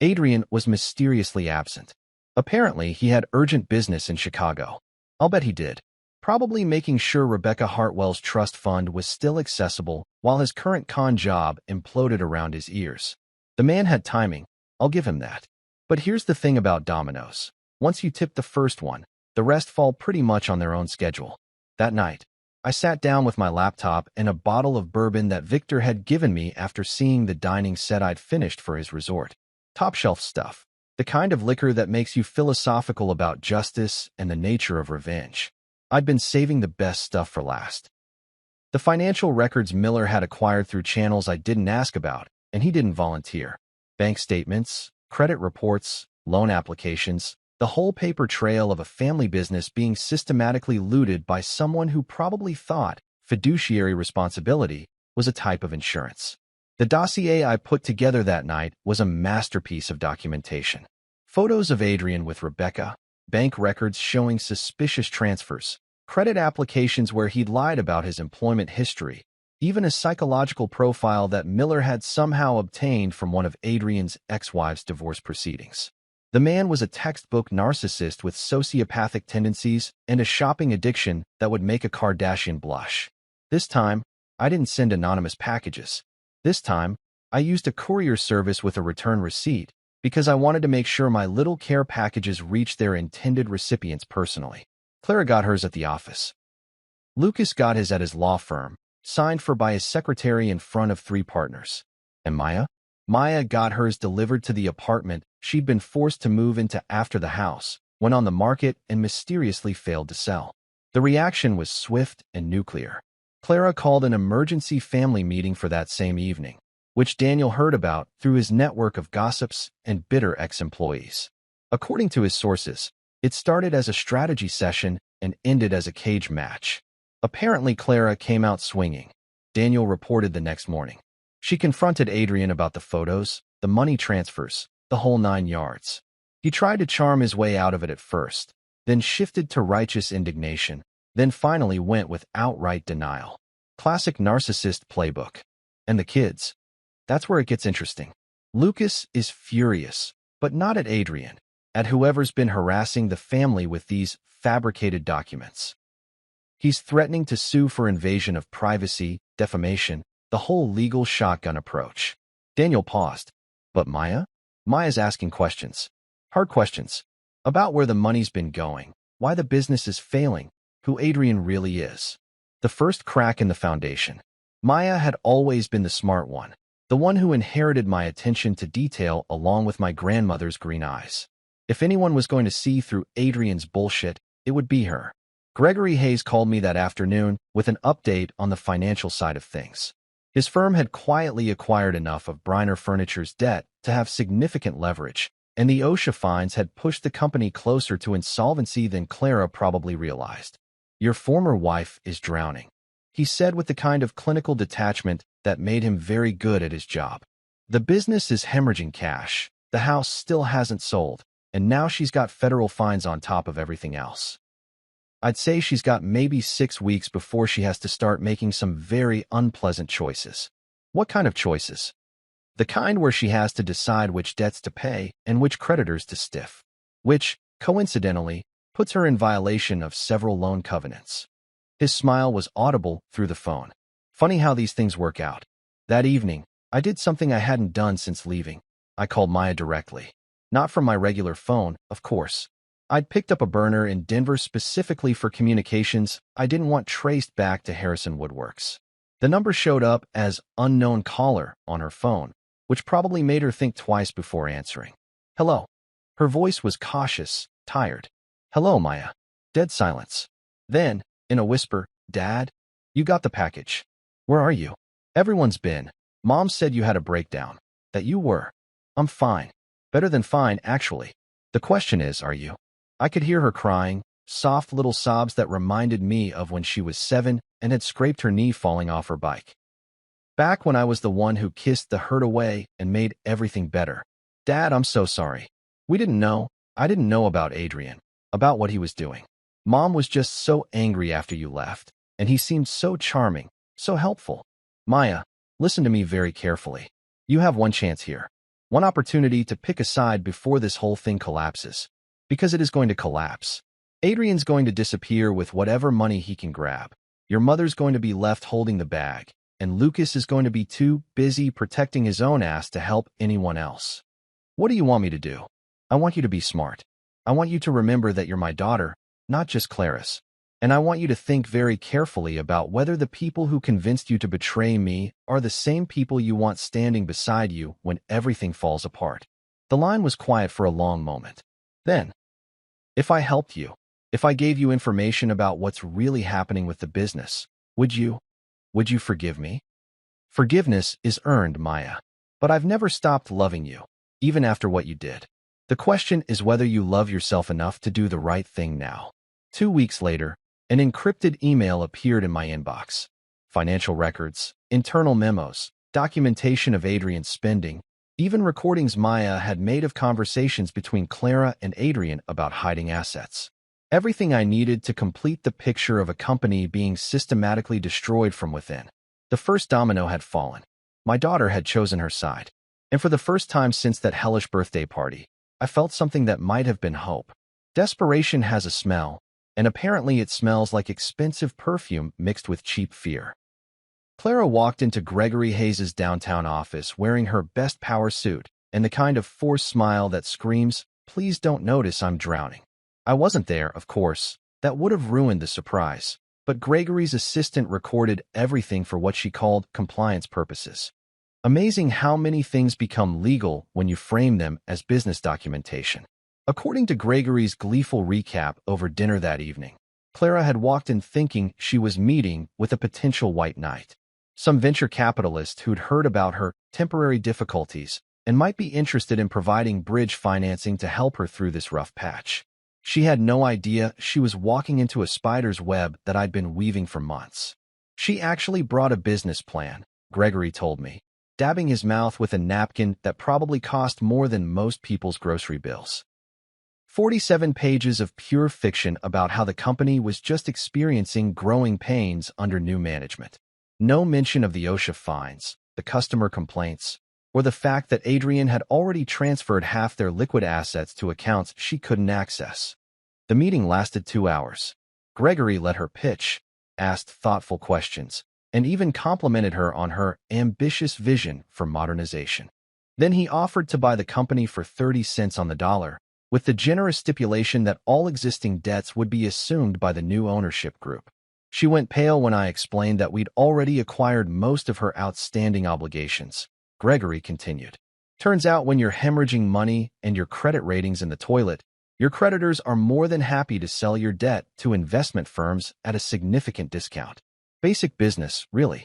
Adrian was mysteriously absent. Apparently, he had urgent business in Chicago. I'll bet he did. Probably making sure Rebecca Hartwell's trust fund was still accessible while his current con job imploded around his ears. The man had timing, I'll give him that. But here's the thing about dominoes. Once you tip the first one, the rest fall pretty much on their own schedule. That night, I sat down with my laptop and a bottle of bourbon that Victor had given me after seeing the dining set I'd finished for his resort. Top-shelf stuff. The kind of liquor that makes you philosophical about justice and the nature of revenge. I'd been saving the best stuff for last. The financial records Miller had acquired through channels I didn't ask about, and he didn't volunteer. Bank statements, credit reports, loan applications, the whole paper trail of a family business being systematically looted by someone who probably thought fiduciary responsibility was a type of insurance. The dossier I put together that night was a masterpiece of documentation. Photos of Adrian with Rebecca, bank records showing suspicious transfers, credit applications where he'd lied about his employment history, even a psychological profile that Miller had somehow obtained from one of Adrian's ex-wife's divorce proceedings. The man was a textbook narcissist with sociopathic tendencies and a shopping addiction that would make a Kardashian blush. This time, I didn't send anonymous packages. This time, I used a courier service with a return receipt because I wanted to make sure my little care packages reached their intended recipients personally. Clara got hers at the office. Lucas got his at his law firm, signed for by his secretary in front of 3 partners. And Maya? Maya got hers delivered to the apartment she'd been forced to move into after the house went on the market and mysteriously failed to sell. The reaction was swift and nuclear. Clara called an emergency family meeting for that same evening, which Daniel heard about through his network of gossips and bitter ex-employees. According to his sources, it started as a strategy session and ended as a cage match. Apparently, Clara came out swinging, Daniel reported the next morning. She confronted Adrian about the photos, the money transfers, the whole 9 yards. He tried to charm his way out of it at first, then shifted to righteous indignation, then finally went with outright denial. Classic narcissist playbook. And the kids. That's where it gets interesting. Lucas is furious, but not at Adrian, at whoever's been harassing the family with these fabricated documents. He's threatening to sue for invasion of privacy, defamation, the whole legal shotgun approach. Daniel paused. But Maya? Maya's asking questions. Hard questions. About where the money's been going, why the business is failing, who Adrian really is. The first crack in the foundation. Maya had always been the smart one, the one who inherited my attention to detail along with my grandmother's green eyes. If anyone was going to see through Adrian's bullshit, it would be her. Gregory Hayes called me that afternoon with an update on the financial side of things. His firm had quietly acquired enough of Briner Furniture's debt to have significant leverage, and the OSHA fines had pushed the company closer to insolvency than Clara probably realized. Your former wife is drowning, he said with the kind of clinical detachment that made him very good at his job. The business is hemorrhaging cash, the house still hasn't sold, and now she's got federal fines on top of everything else. I'd say she's got maybe 6 weeks before she has to start making some very unpleasant choices. What kind of choices? The kind where she has to decide which debts to pay and which creditors to stiff. Which, coincidentally, puts her in violation of several loan covenants. His smile was audible through the phone. Funny how these things work out. That evening, I did something I hadn't done since leaving. I called Maya directly. Not from my regular phone, of course. I'd picked up a burner in Denver specifically for communications I didn't want traced back to Harrison Woodworks. The number showed up as unknown caller on her phone, which probably made her think twice before answering. Hello. Her voice was cautious, tired. Hello, Maya. Dead silence. Then, in a whisper, Dad, you got the package. Where are you? Everyone's been. Mom said you had a breakdown. That you were. I'm fine. Better than fine, actually. The question is, are you? I could hear her crying, soft little sobs that reminded me of when she was 7 and had scraped her knee falling off her bike. Back when I was the one who kissed the hurt away and made everything better. Dad, I'm so sorry. We didn't know. I didn't know about Adrian, about what he was doing. Mom was just so angry after you left, and he seemed so charming, so helpful. Maya, listen to me very carefully. You have one chance here. One opportunity to pick a side before this whole thing collapses. Because it is going to collapse. Adrian's going to disappear with whatever money he can grab. Your mother's going to be left holding the bag, and Lucas is going to be too busy protecting his own ass to help anyone else. What do you want me to do? I want you to be smart. I want you to remember that you're my daughter, not just Clara's. And I want you to think very carefully about whether the people who convinced you to betray me are the same people you want standing beside you when everything falls apart. The line was quiet for a long moment. Then, if I helped you, if I gave you information about what's really happening with the business, would you? Would you forgive me? Forgiveness is earned, Maya. But I've never stopped loving you, even after what you did. The question is whether you love yourself enough to do the right thing now. 2 weeks later, an encrypted email appeared in my inbox. Financial records, internal memos, documentation of Adrian's spending, even recordings Maya had made of conversations between Clara and Adrian about hiding assets. Everything I needed to complete the picture of a company being systematically destroyed from within. The first domino had fallen. My daughter had chosen her side. And for the first time since that hellish birthday party, I felt something that might have been hope. Desperation has a smell, and apparently it smells like expensive perfume mixed with cheap fear. Clara walked into Gregory Hayes's downtown office wearing her best power suit and the kind of forced smile that screams, "Please don't notice I'm drowning." I wasn't there, of course. That would have ruined the surprise. But Gregory's assistant recorded everything for what she called compliance purposes. Amazing how many things become legal when you frame them as business documentation. According to Gregory's gleeful recap over dinner that evening, Clara had walked in thinking she was meeting with a potential white knight, some venture capitalist who'd heard about her temporary difficulties and might be interested in providing bridge financing to help her through this rough patch. She had no idea she was walking into a spider's web that I'd been weaving for months. She actually brought a business plan, Gregory told me, dabbing his mouth with a napkin that probably cost more than most people's grocery bills. 47 pages of pure fiction about how the company was just experiencing growing pains under new management. No mention of the OSHA fines, the customer complaints, or the fact that Adrian had already transferred half their liquid assets to accounts she couldn't access. The meeting lasted 2 hours. Gregory let her pitch, asked thoughtful questions, and even complimented her on her ambitious vision for modernization. Then he offered to buy the company for 30 cents on the dollar, with the generous stipulation that all existing debts would be assumed by the new ownership group. She went pale when I explained that we'd already acquired most of her outstanding obligations. Gregory continued. Turns out when you're hemorrhaging money and your credit rating's in the toilet, your creditors are more than happy to sell your debt to investment firms at a significant discount. Basic business, really.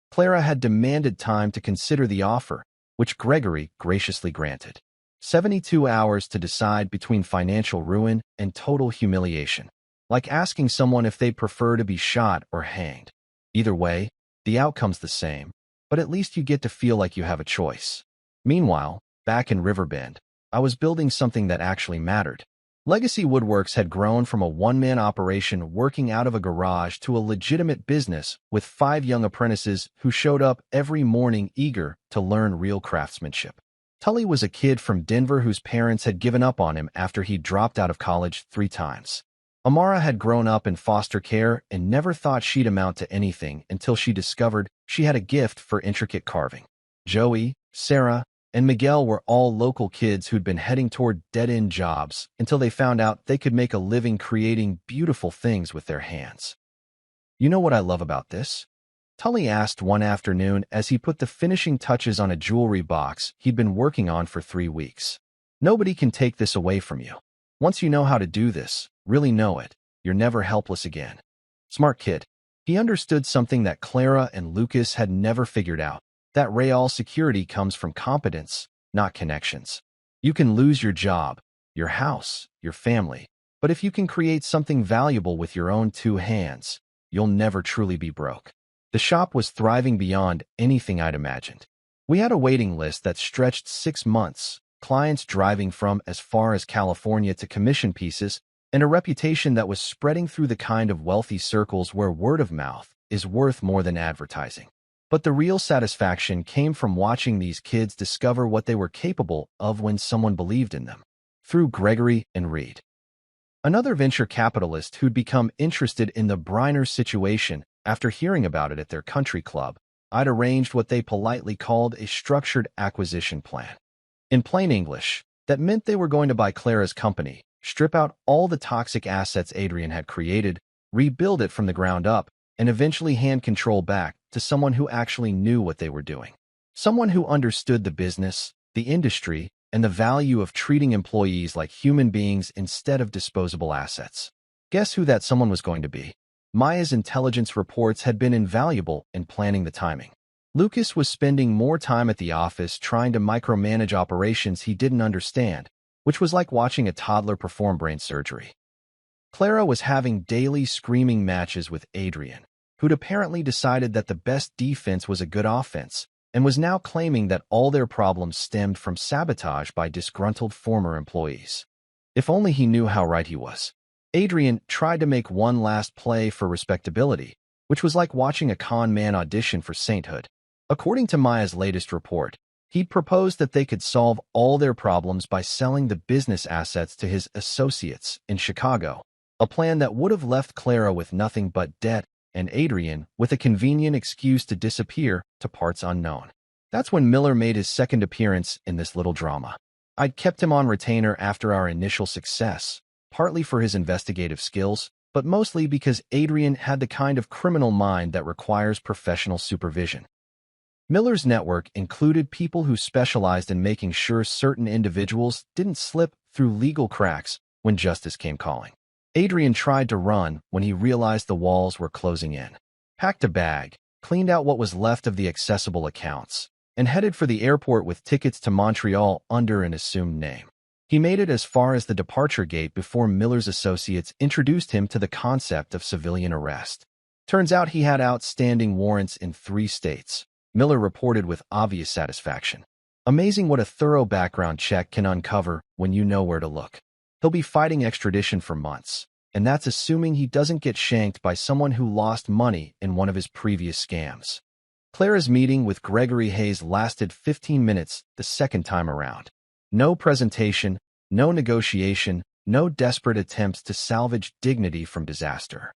Clara had demanded time to consider the offer, which Gregory graciously granted. 72 hours to decide between financial ruin and total humiliation, like asking someone if they'd prefer to be shot or hanged. Either way, the outcome's the same, but at least you get to feel like you have a choice. Meanwhile, back in Riverbend, I was building something that actually mattered. Legacy Woodworks had grown from a one-man operation working out of a garage to a legitimate business with 5 young apprentices who showed up every morning eager to learn real craftsmanship. Tully was a kid from Denver whose parents had given up on him after he dropped out of college 3 times. Amara had grown up in foster care and never thought she'd amount to anything until she discovered she had a gift for intricate carving. Joey, Sarah, and Miguel were all local kids who'd been heading toward dead-end jobs until they found out they could make a living creating beautiful things with their hands. "You know what I love about this?" Tully asked one afternoon as he put the finishing touches on a jewelry box he'd been working on for 3 weeks. "Nobody can take this away from you. Once you know how to do this, really know it, you're never helpless again." Smart kid. He understood something that Clara and Lucas had never figured out, that real security comes from competence, not connections. You can lose your job, your house, your family, but if you can create something valuable with your own 2 hands, you'll never truly be broke. The shop was thriving beyond anything I'd imagined. We had a waiting list that stretched 6 months, clients driving from as far as California to commission pieces, and a reputation that was spreading through the kind of wealthy circles where word of mouth is worth more than advertising. But the real satisfaction came from watching these kids discover what they were capable of when someone believed in them. Through Gregory and Reed, another venture capitalist who'd become interested in the Briner situation after hearing about it at their country club, I'd arranged what they politely called a structured acquisition plan. In plain English, that meant they were going to buy Clara's company, strip out all the toxic assets Adrian had created, rebuild it from the ground up, and eventually hand control back to someone who actually knew what they were doing. Someone who understood the business, the industry, and the value of treating employees like human beings instead of disposable assets. Guess who that someone was going to be? Maya's intelligence reports had been invaluable in planning the timing. Lucas was spending more time at the office trying to micromanage operations he didn't understand, which was like watching a toddler perform brain surgery. Clara was having daily screaming matches with Adrian, who'd apparently decided that the best defense was a good offense, and was now claiming that all their problems stemmed from sabotage by disgruntled former employees. If only he knew how right he was. Adrian tried to make one last play for respectability, which was like watching a con man audition for sainthood. According to Maya's latest report, he'd proposed that they could solve all their problems by selling the business assets to his associates in Chicago, a plan that would have left Clara with nothing but debt and Adrian with a convenient excuse to disappear to parts unknown. That's when Miller made his second appearance in this little drama. I'd kept him on retainer after our initial success, partly for his investigative skills, but mostly because Adrian had the kind of criminal mind that requires professional supervision. Miller's network included people who specialized in making sure certain individuals didn't slip through legal cracks when justice came calling. Adrian tried to run when he realized the walls were closing in, packed a bag, cleaned out what was left of the accessible accounts, and headed for the airport with tickets to Montreal under an assumed name. He made it as far as the departure gate before Miller's associates introduced him to the concept of civilian arrest. Turns out he had outstanding warrants in 3 states, Miller reported with obvious satisfaction. Amazing what a thorough background check can uncover when you know where to look. He'll be fighting extradition for months, and that's assuming he doesn't get shanked by someone who lost money in one of his previous scams. Clara's meeting with Gregory Hayes lasted 15 minutes the second time around. No presentation, no negotiation, no desperate attempts to salvage dignity from disaster.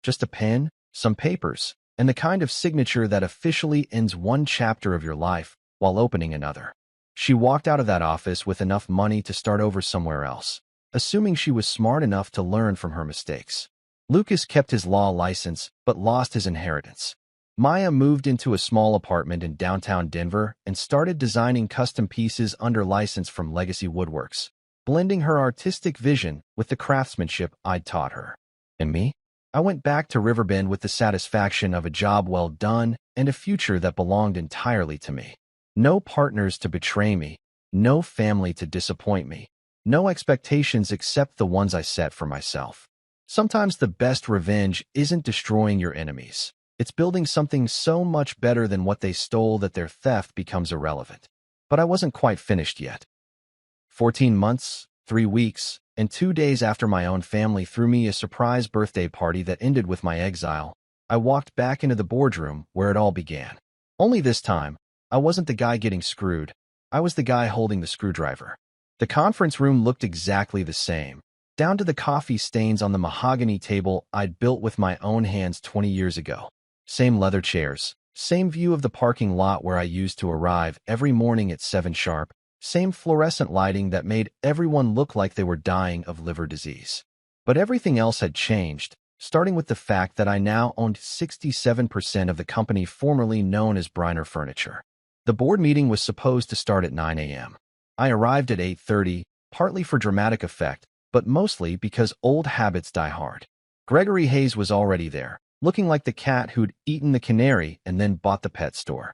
Just a pen, some papers, and the kind of signature that officially ends one chapter of your life while opening another. She walked out of that office with enough money to start over somewhere else, assuming she was smart enough to learn from her mistakes. Lucas kept his law license but lost his inheritance. Maya moved into a small apartment in downtown Denver and started designing custom pieces under license from Legacy Woodworks, blending her artistic vision with the craftsmanship I'd taught her. And me? I went back to Riverbend with the satisfaction of a job well done and a future that belonged entirely to me. No partners to betray me, no family to disappoint me, no expectations except the ones I set for myself. Sometimes the best revenge isn't destroying your enemies. It's building something so much better than what they stole that their theft becomes irrelevant. But I wasn't quite finished yet. 14 months, 3 weeks, and 2 days after my own family threw me a surprise birthday party that ended with my exile, I walked back into the boardroom where it all began. Only this time, I wasn't the guy getting screwed. I was the guy holding the screwdriver. The conference room looked exactly the same, down to the coffee stains on the mahogany table I'd built with my own hands 20 years ago. Same leather chairs, same view of the parking lot where I used to arrive every morning at 7 sharp, same fluorescent lighting that made everyone look like they were dying of liver disease. But everything else had changed, starting with the fact that I now owned 67% of the company formerly known as Briner Furniture. The board meeting was supposed to start at 9 a.m. I arrived at 8:30, partly for dramatic effect, but mostly because old habits die hard. Gregory Hayes was already there, looking like the cat who'd eaten the canary and then bought the pet store.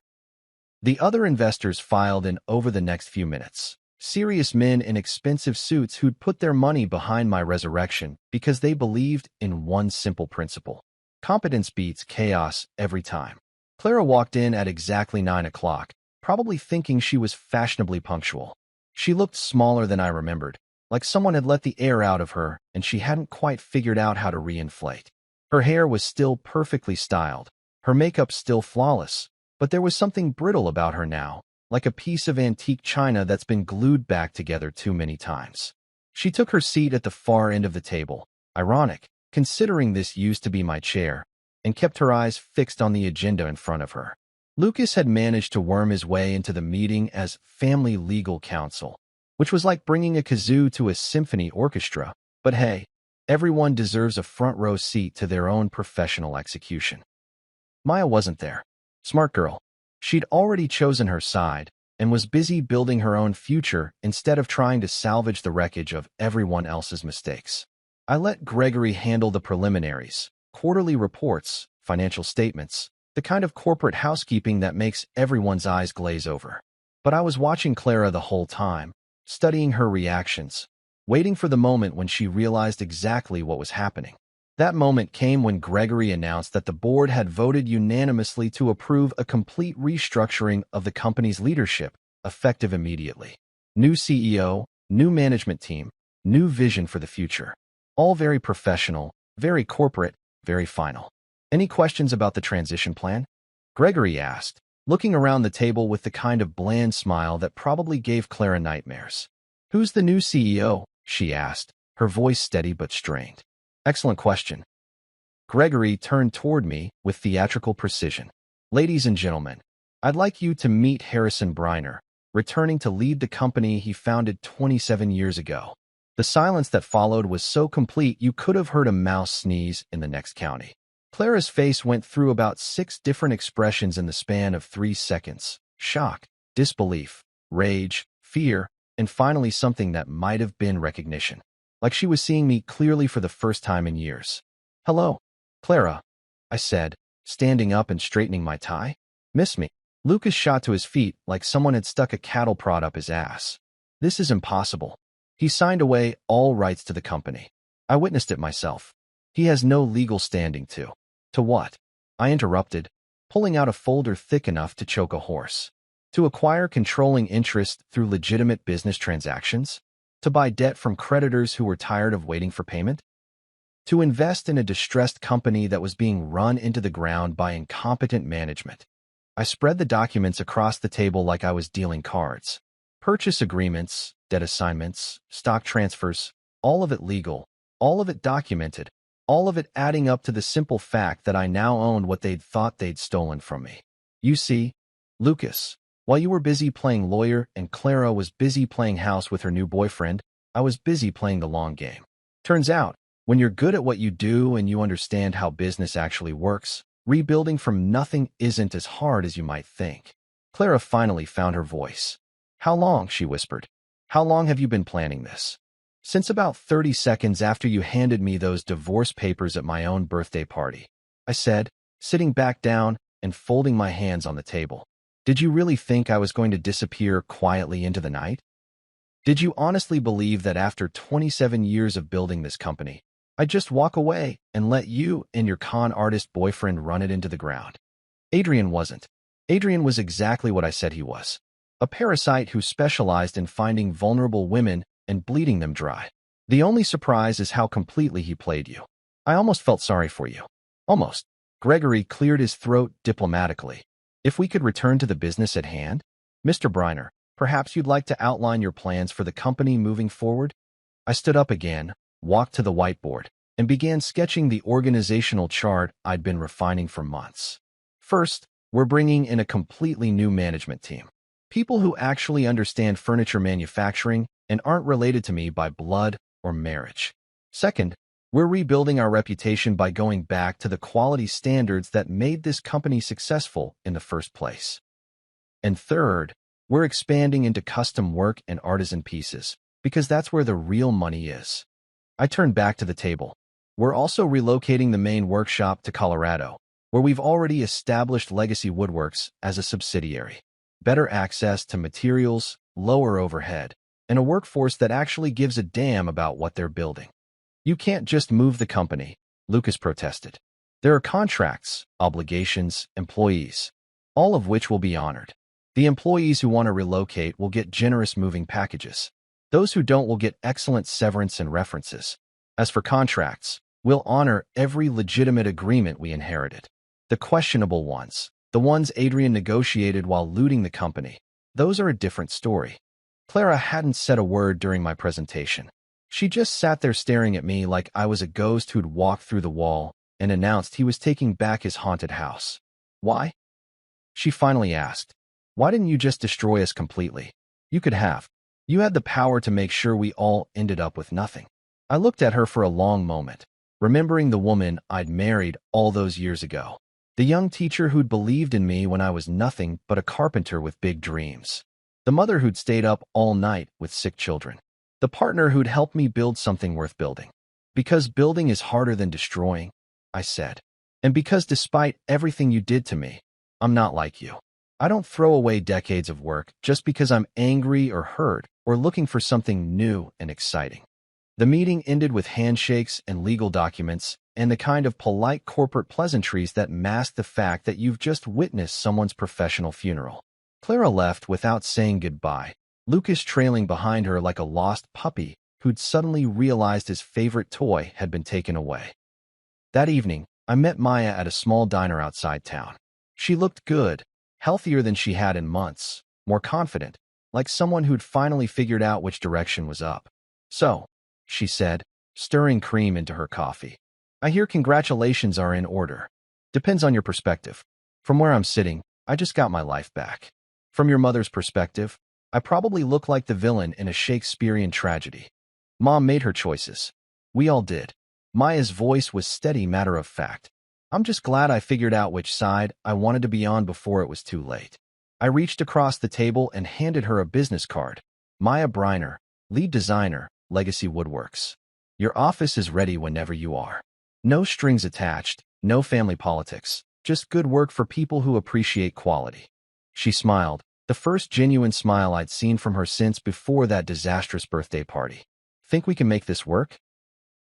The other investors filed in over the next few minutes. Serious men in expensive suits who'd put their money behind my resurrection because they believed in one simple principle. Competence beats chaos every time. Clara walked in at exactly 9 o'clock, probably thinking she was fashionably punctual. She looked smaller than I remembered, like someone had let the air out of her and she hadn't quite figured out how to reinflate. Her hair was still perfectly styled, her makeup still flawless, but there was something brittle about her now, like a piece of antique china that's been glued back together too many times. She took her seat at the far end of the table, ironic, considering this used to be my chair, and kept her eyes fixed on the agenda in front of her. Lucas had managed to worm his way into the meeting as family legal counsel, which was like bringing a kazoo to a symphony orchestra, but hey, everyone deserves a front row seat to their own professional execution. Maya wasn't there. Smart girl. She'd already chosen her side and was busy building her own future instead of trying to salvage the wreckage of everyone else's mistakes. I let Gregory handle the preliminaries, quarterly reports, financial statements, the kind of corporate housekeeping that makes everyone's eyes glaze over. But I was watching Clara the whole time, studying her reactions, waiting for the moment when she realized exactly what was happening. That moment came when Gregory announced that the board had voted unanimously to approve a complete restructuring of the company's leadership, effective immediately. New CEO, new management team, new vision for the future. All very professional, very corporate, very final. Any questions about the transition plan? Gregory asked, looking around the table with the kind of bland smile that probably gave Clara nightmares. Who's the new CEO? She asked, her voice steady but strained. Excellent question. Gregory turned toward me with theatrical precision. Ladies and gentlemen, I'd like you to meet Harrison Briner, returning to lead the company he founded 27 years ago. The silence that followed was so complete you could have heard a mouse sneeze in the next county. Clara's face went through about 6 different expressions in the span of 3 seconds. Shock, disbelief, rage, fear, and finally something that might have been recognition. Like she was seeing me clearly for the first time in years. Hello, Clara, I said, standing up and straightening my tie. Miss me? Lucas shot to his feet like someone had stuck a cattle prod up his ass. This is impossible. He signed away all rights to the company. I witnessed it myself. He has no legal standing to. To what? I interrupted, pulling out a folder thick enough to choke a horse. To acquire controlling interest through legitimate business transactions? To buy debt from creditors who were tired of waiting for payment? To invest in a distressed company that was being run into the ground by incompetent management? I spread the documents across the table like I was dealing cards. Purchase agreements, debt assignments, stock transfers, all of it legal, all of it documented, all of it adding up to the simple fact that I now owned what they'd thought they'd stolen from me. You see, Lucas, while you were busy playing lawyer and Clara was busy playing house with her new boyfriend, I was busy playing the long game. Turns out, when you're good at what you do and you understand how business actually works, rebuilding from nothing isn't as hard as you might think. Clara finally found her voice. How long? She whispered. How long have you been planning this? Since about 30 seconds after you handed me those divorce papers at my own birthday party, I said, sitting back down and folding my hands on the table. Did you really think I was going to disappear quietly into the night? Did you honestly believe that after 27 years of building this company, I'd just walk away and let you and your con artist boyfriend run it into the ground? Adrian wasn't. Adrian was exactly what I said he was. A parasite who specialized in finding vulnerable women and bleeding them dry. The only surprise is how completely he played you. I almost felt sorry for you. Almost. Gregory cleared his throat diplomatically. If we could return to the business at hand? Mr. Briner, perhaps you'd like to outline your plans for the company moving forward? I stood up again, walked to the whiteboard, and began sketching the organizational chart I'd been refining for months. First, we're bringing in a completely new management team. People who actually understand furniture manufacturing and aren't related to me by blood or marriage. Second, we're rebuilding our reputation by going back to the quality standards that made this company successful in the first place. And third, we're expanding into custom work and artisan pieces, because that's where the real money is. I turned back to the table. We're also relocating the main workshop to Colorado, where we've already established Legacy Woodworks as a subsidiary. Better access to materials, lower overhead, and a workforce that actually gives a damn about what they're building. You can't just move the company, Lucas protested. There are contracts, obligations, employees, all of which will be honored. The employees who want to relocate will get generous moving packages. Those who don't will get excellent severance and references. As for contracts, we'll honor every legitimate agreement we inherited. The questionable ones, the ones Adrian negotiated while looting the company, those are a different story. Clara hadn't said a word during my presentation. She just sat there staring at me like I was a ghost who'd walked through the wall and announced he was taking back his haunted house. Why? She finally asked. Why didn't you just destroy us completely? You could have. You had the power to make sure we all ended up with nothing. I looked at her for a long moment, remembering the woman I'd married all those years ago. The young teacher who'd believed in me when I was nothing but a carpenter with big dreams. The mother who'd stayed up all night with sick children. The partner who'd helped me build something worth building. Because building is harder than destroying, I said. And because despite everything you did to me, I'm not like you. I don't throw away decades of work just because I'm angry or hurt or looking for something new and exciting. The meeting ended with handshakes and legal documents and the kind of polite corporate pleasantries that mask the fact that you've just witnessed someone's professional funeral. Clara left without saying goodbye, Lucas trailing behind her like a lost puppy who'd suddenly realized his favorite toy had been taken away. That evening, I met Maya at a small diner outside town. She looked good, healthier than she had in months, more confident, like someone who'd finally figured out which direction was up. "So," she said, stirring cream into her coffee, "I hear congratulations are in order. Depends on your perspective. From where I'm sitting, I just got my life back. From your mother's perspective, I probably look like the villain in a Shakespearean tragedy. Mom made her choices. We all did." Maya's voice was steady, matter-of-fact. "I'm just glad I figured out which side I wanted to be on before it was too late." I reached across the table and handed her a business card. "Maya Briner, lead designer, Legacy Woodworks. Your office is ready whenever you are. No strings attached, no family politics, just good work for people who appreciate quality." She smiled, the first genuine smile I'd seen from her since before that disastrous birthday party. "Think we can make this work?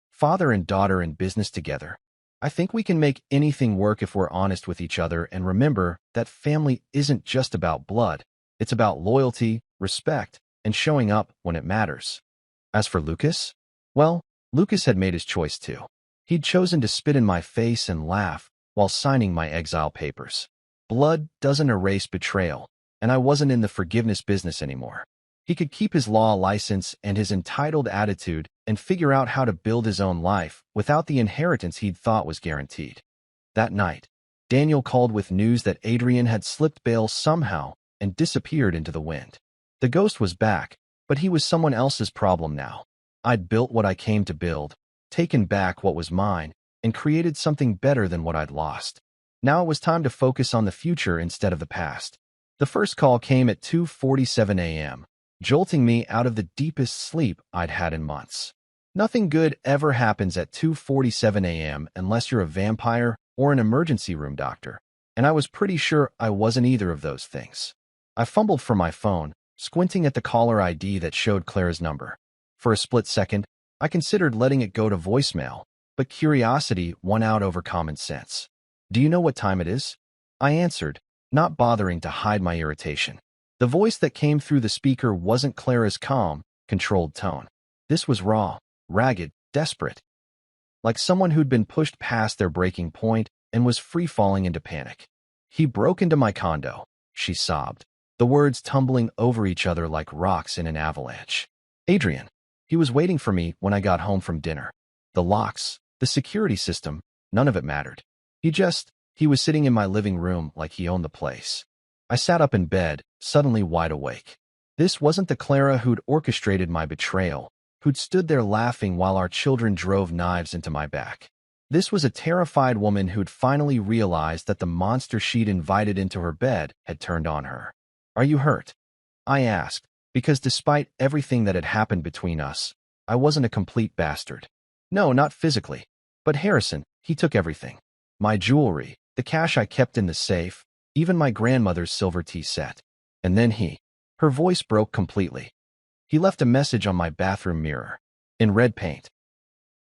Father and daughter in business together. I think we can make anything work if we're honest with each other and remember that family isn't just about blood. It's about loyalty, respect, and showing up when it matters." As for Lucas, well, Lucas had made his choice too. He'd chosen to spit in my face and laugh while signing my exile papers. Blood doesn't erase betrayal, and I wasn't in the forgiveness business anymore. He could keep his law license and his entitled attitude and figure out how to build his own life without the inheritance he'd thought was guaranteed. That night, Daniel called with news that Adrian had slipped bail somehow and disappeared into the wind. The ghost was back, but he was someone else's problem now. I'd built what I came to build, taken back what was mine, and created something better than what I'd lost. Now it was time to focus on the future instead of the past. The first call came at 2:47 a.m., jolting me out of the deepest sleep I'd had in months. Nothing good ever happens at 2:47 a.m. unless you're a vampire or an emergency room doctor, and I was pretty sure I wasn't either of those things. I fumbled for my phone, squinting at the caller ID that showed Clara's number. For a split second, I considered letting it go to voicemail, but curiosity won out over common sense. "Do you know what time it is?" I answered, not bothering to hide my irritation. The voice that came through the speaker wasn't Clara's calm, controlled tone. This was raw, ragged, desperate. Like someone who'd been pushed past their breaking point and was free-falling into panic. "He broke into my condo," she sobbed, the words tumbling over each other like rocks in an avalanche. "Adrian. He was waiting for me when I got home from dinner. The locks, the security system, none of it mattered. He was sitting in my living room like he owned the place." I sat up in bed, suddenly wide awake. This wasn't the Clara who'd orchestrated my betrayal, who'd stood there laughing while our children drove knives into my back. This was a terrified woman who'd finally realized that the monster she'd invited into her bed had turned on her. "Are you hurt?" I asked, because despite everything that had happened between us, I wasn't a complete bastard. "No, not physically. But Harrison, he took everything. My jewelry, the cash I kept in the safe, even my grandmother's silver tea set. And then her voice broke completely. "He left a message on my bathroom mirror, in red paint.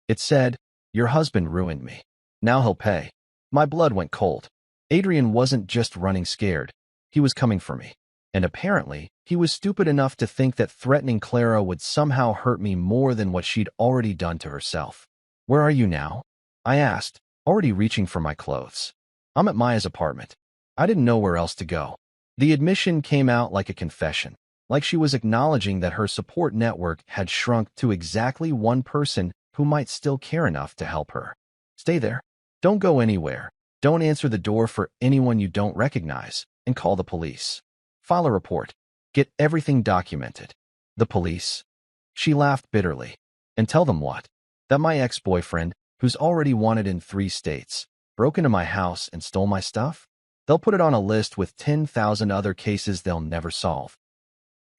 It said, 'Your husband ruined me. Now he'll pay.'" My blood went cold. Adrian wasn't just running scared. He was coming for me. And apparently, he was stupid enough to think that threatening Clara would somehow hurt me more than what she'd already done to herself. "Where are you now?" I asked, already reaching for my clothes. "I'm at Maya's apartment." I didn't know where else to go. The admission came out like a confession, like she was acknowledging that her support network had shrunk to exactly one person who might still care enough to help her. "Stay there. Don't go anywhere. Don't answer the door for anyone you don't recognize, and call the police. File a report. Get everything documented." "The police?" She laughed bitterly. "And tell them what? That my ex-boyfriend, who's already wanted in 3 states, broke into my house and stole my stuff? They'll put it on a list with 10,000 other cases they'll never solve."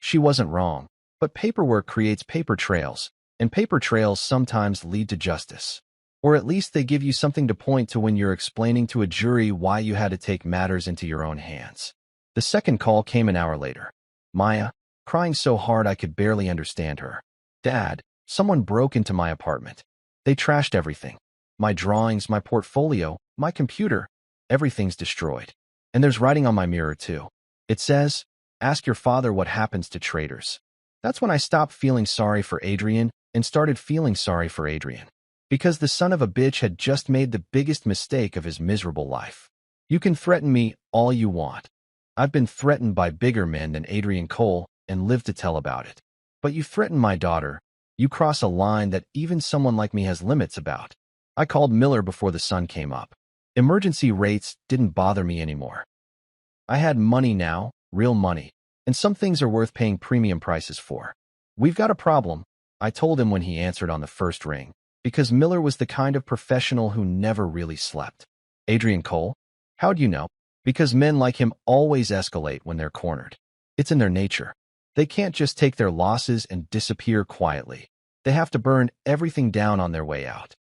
She wasn't wrong, but paperwork creates paper trails, and paper trails sometimes lead to justice. Or at least they give you something to point to when you're explaining to a jury why you had to take matters into your own hands. The second call came an hour later. Maya, crying so hard I could barely understand her. Dad, someone broke into my apartment. They trashed everything. My drawings, my portfolio, my computer. Everything's destroyed. And there's writing on my mirror too. It says, "Ask your father what happens to traitors." That's when I stopped feeling sorry for Adrian and started feeling sorry for Adrian. Because the son of a bitch had just made the biggest mistake of his miserable life. You can threaten me all you want. I've been threatened by bigger men than Adrian Cole and live to tell about it. But you threaten my daughter, you cross a line that even someone like me has limits about. I called Miller before the sun came up. Emergency rates didn't bother me anymore. I had money now, real money, and some things are worth paying premium prices for. We've got a problem, I told him when he answered on the first ring, because Miller was the kind of professional who never really slept. Adrian Cole? How'd you know? Because men like him always escalate when they're cornered. It's in their nature. They can't just take their losses and disappear quietly. They have to burn everything down on their way out.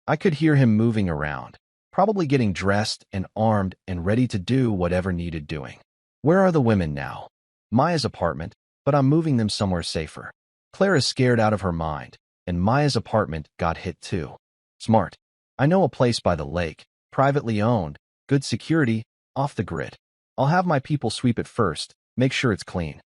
I could hear him moving around, probably getting dressed and armed and ready to do whatever needed doing. Where are the women now? Maya's apartment, but I'm moving them somewhere safer. Clara's scared out of her mind, and Maya's apartment got hit too. Smart. I know a place by the lake, privately owned, good security, off the grid. I'll have my people sweep it first, make sure it's clean.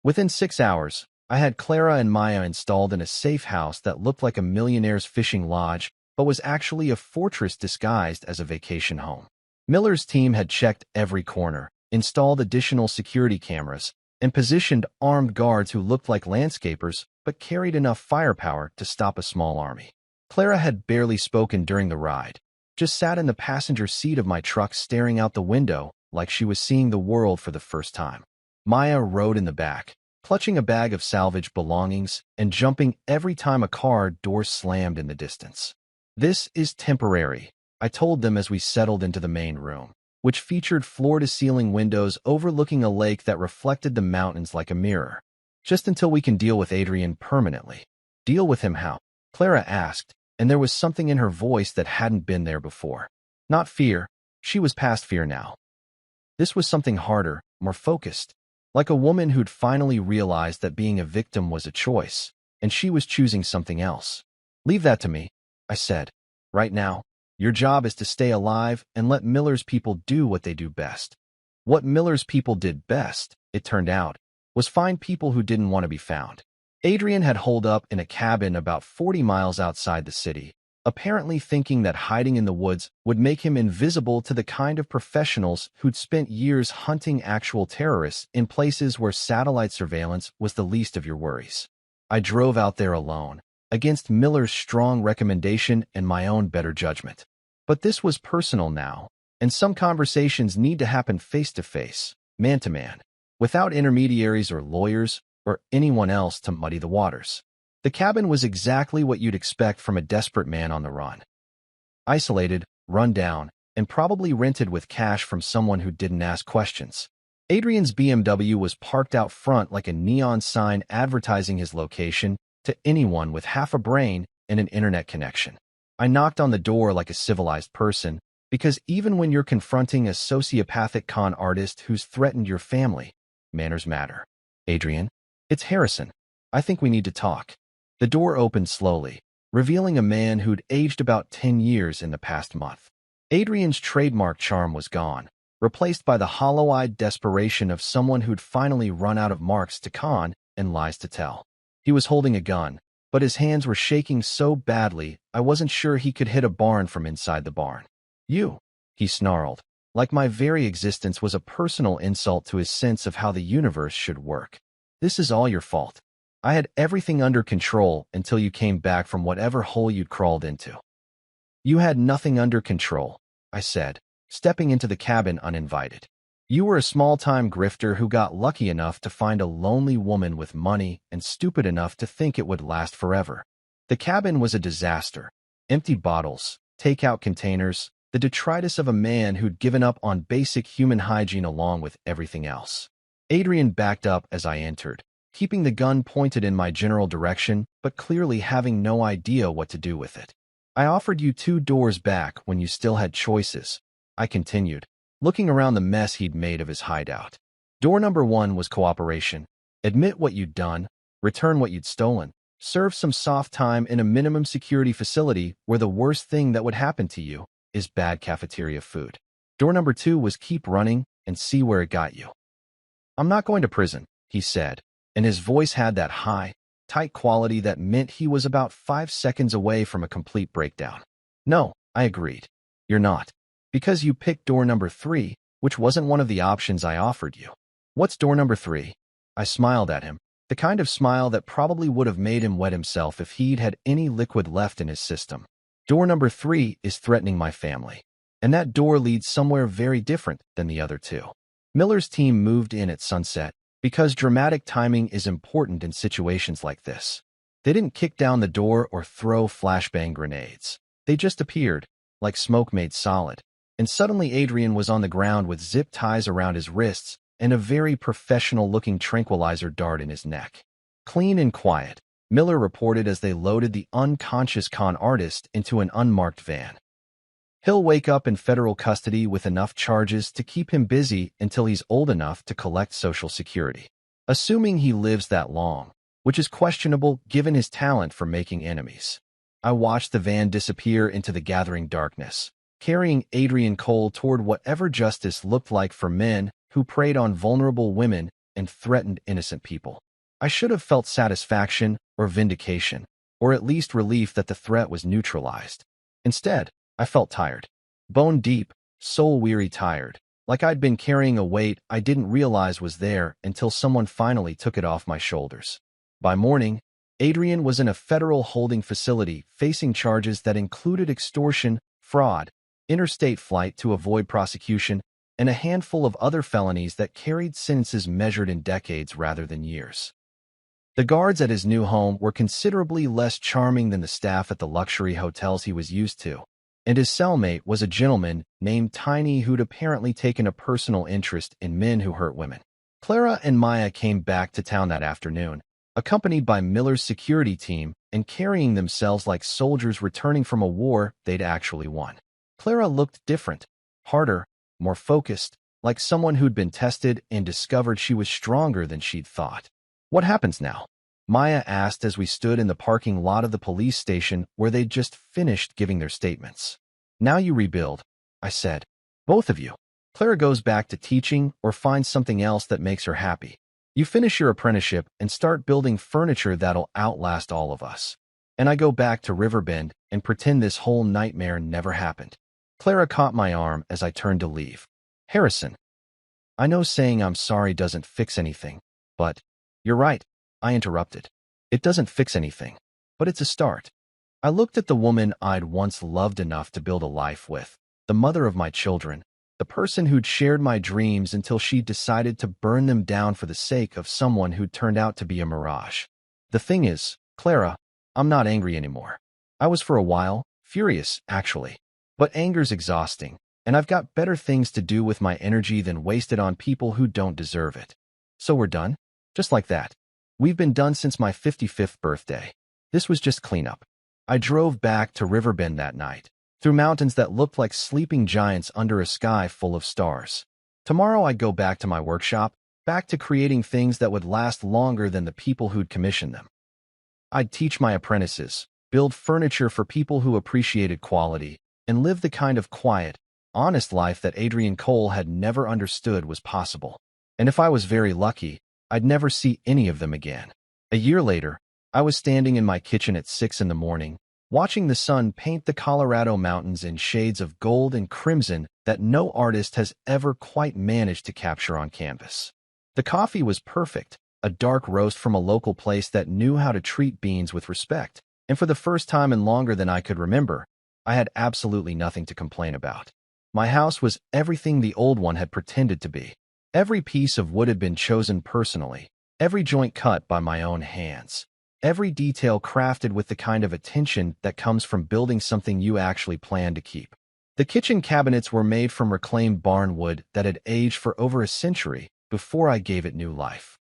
Within 6 hours, I had Clara and Maya installed in a safe house that looked like a millionaire's fishing lodge, but was actually a fortress disguised as a vacation home. Miller's team had checked every corner, installed additional security cameras, and positioned armed guards who looked like landscapers but carried enough firepower to stop a small army. Clara had barely spoken during the ride, just sat in the passenger seat of my truck staring out the window like she was seeing the world for the first time. Maya rode in the back, clutching a bag of salvage belongings and jumping every time a car door slammed in the distance. This is temporary, I told them as we settled into the main room, which featured floor-to-ceiling windows overlooking a lake that reflected the mountains like a mirror. Just until we can deal with Adrian permanently. Deal with him how? Clara asked, and there was something in her voice that hadn't been there before. Not fear. She was past fear now. This was something harder, more focused. Like a woman who'd finally realized that being a victim was a choice, and she was choosing something else. Leave that to me, I said. Right now, your job is to stay alive and let Miller's people do what they do best. What Miller's people did best, it turned out, was find people who didn't want to be found. Adrian had holed up in a cabin about 40 miles outside the city, apparently thinking that hiding in the woods would make him invisible to the kind of professionals who'd spent years hunting actual terrorists in places where satellite surveillance was the least of your worries. I drove out there alone, against Miller's strong recommendation and my own better judgment. But this was personal now, and some conversations need to happen face-to-face, man-to-man, without intermediaries or lawyers or anyone else to muddy the waters. The cabin was exactly what you'd expect from a desperate man on the run. Isolated, run down, and probably rented with cash from someone who didn't ask questions. Adrian's BMW was parked out front like a neon sign advertising his location to anyone with half a brain and an internet connection. I knocked on the door like a civilized person, because even when you're confronting a sociopathic con artist who's threatened your family, manners matter. Adrian, it's Harrison. I think we need to talk. The door opened slowly, revealing a man who'd aged about 10 years in the past month. Adrian's trademark charm was gone, replaced by the hollow-eyed desperation of someone who'd finally run out of marks to con and lies to tell. He was holding a gun, but his hands were shaking so badly I wasn't sure he could hit a barn from inside the barn. You, he snarled, like my very existence was a personal insult to his sense of how the universe should work. This is all your fault. I had everything under control until you came back from whatever hole you'd crawled into. You had nothing under control, I said, stepping into the cabin uninvited. You were a small-time grifter who got lucky enough to find a lonely woman with money and stupid enough to think it would last forever. The cabin was a disaster. Empty bottles, takeout containers, the detritus of a man who'd given up on basic human hygiene along with everything else. Adrian backed up as I entered, keeping the gun pointed in my general direction, but clearly having no idea what to do with it. I offered you 2 doors back when you still had choices, I continued, looking around the mess he'd made of his hideout. Door number 1 was cooperation. Admit what you'd done, return what you'd stolen, serve some soft time in a minimum security facility where the worst thing that would happen to you is bad cafeteria food. Door number 2 was keep running and see where it got you. I'm not going to prison, he said, and his voice had that high, tight quality that meant he was about 5 seconds away from a complete breakdown. No, I agreed. You're not. Because you picked door number 3, which wasn't one of the options I offered you. What's door number 3? I smiled at him, the kind of smile that probably would have made him wet himself if he'd had any liquid left in his system. Door number 3 is threatening my family. And that door leads somewhere very different than the other 2. Miller's team moved in at sunset because dramatic timing is important in situations like this. They didn't kick down the door or throw flashbang grenades. They just appeared, like smoke made solid. And suddenly Adrian was on the ground with zip ties around his wrists and a very professional-looking tranquilizer dart in his neck. Clean and quiet, Miller reported as they loaded the unconscious con artist into an unmarked van. He'll wake up in federal custody with enough charges to keep him busy until he's old enough to collect Social Security. Assuming he lives that long, which is questionable given his talent for making enemies. I watched the van disappear into the gathering darkness, carrying Adrian Cole toward whatever justice looked like for men who preyed on vulnerable women and threatened innocent people. I should have felt satisfaction or vindication, or at least relief that the threat was neutralized. Instead, I felt tired. Bone deep, soul-weary tired, like I'd been carrying a weight I didn't realize was there until someone finally took it off my shoulders. By morning, Adrian was in a federal holding facility facing charges that included extortion, fraud, interstate flight to avoid prosecution, and a handful of other felonies that carried sentences measured in decades rather than years. The guards at his new home were considerably less charming than the staff at the luxury hotels he was used to, and his cellmate was a gentleman named Tiny who'd apparently taken a personal interest in men who hurt women. Clara and Maya came back to town that afternoon, accompanied by Miller's security team and carrying themselves like soldiers returning from a war they'd actually won. Clara looked different, harder, more focused, like someone who'd been tested and discovered she was stronger than she'd thought. What happens now? Maya asked as we stood in the parking lot of the police station where they'd just finished giving their statements. Now you rebuild, I said. Both of you. Clara goes back to teaching or finds something else that makes her happy. You finish your apprenticeship and start building furniture that'll outlast all of us. And I go back to Riverbend and pretend this whole nightmare never happened. Clara caught my arm as I turned to leave. Harrison. I know saying I'm sorry doesn't fix anything, but you're right, I interrupted. It doesn't fix anything, but it's a start. I looked at the woman I'd once loved enough to build a life with, the mother of my children, the person who'd shared my dreams until she decided to burn them down for the sake of someone who'd turned out to be a mirage. The thing is, Clara, I'm not angry anymore. I was for a while, furious, actually. But anger's exhausting, and I've got better things to do with my energy than waste it on people who don't deserve it. So we're done? Just like that. We've been done since my 55th birthday. This was just cleanup. I drove back to Riverbend that night, through mountains that looked like sleeping giants under a sky full of stars. Tomorrow I'd go back to my workshop, back to creating things that would last longer than the people who'd commissioned them. I'd teach my apprentices, build furniture for people who appreciated quality, and live the kind of quiet, honest life that Adrian Cole had never understood was possible. And if I was very lucky, I'd never see any of them again. A year later, I was standing in my kitchen at 6 in the morning, watching the sun paint the Colorado mountains in shades of gold and crimson that no artist has ever quite managed to capture on canvas. The coffee was perfect, a dark roast from a local place that knew how to treat beans with respect, and for the first time in longer than I could remember, I had absolutely nothing to complain about. My house was everything the old one had pretended to be. Every piece of wood had been chosen personally, every joint cut by my own hands, every detail crafted with the kind of attention that comes from building something you actually plan to keep. The kitchen cabinets were made from reclaimed barn wood that had aged for over a century before I gave it new life.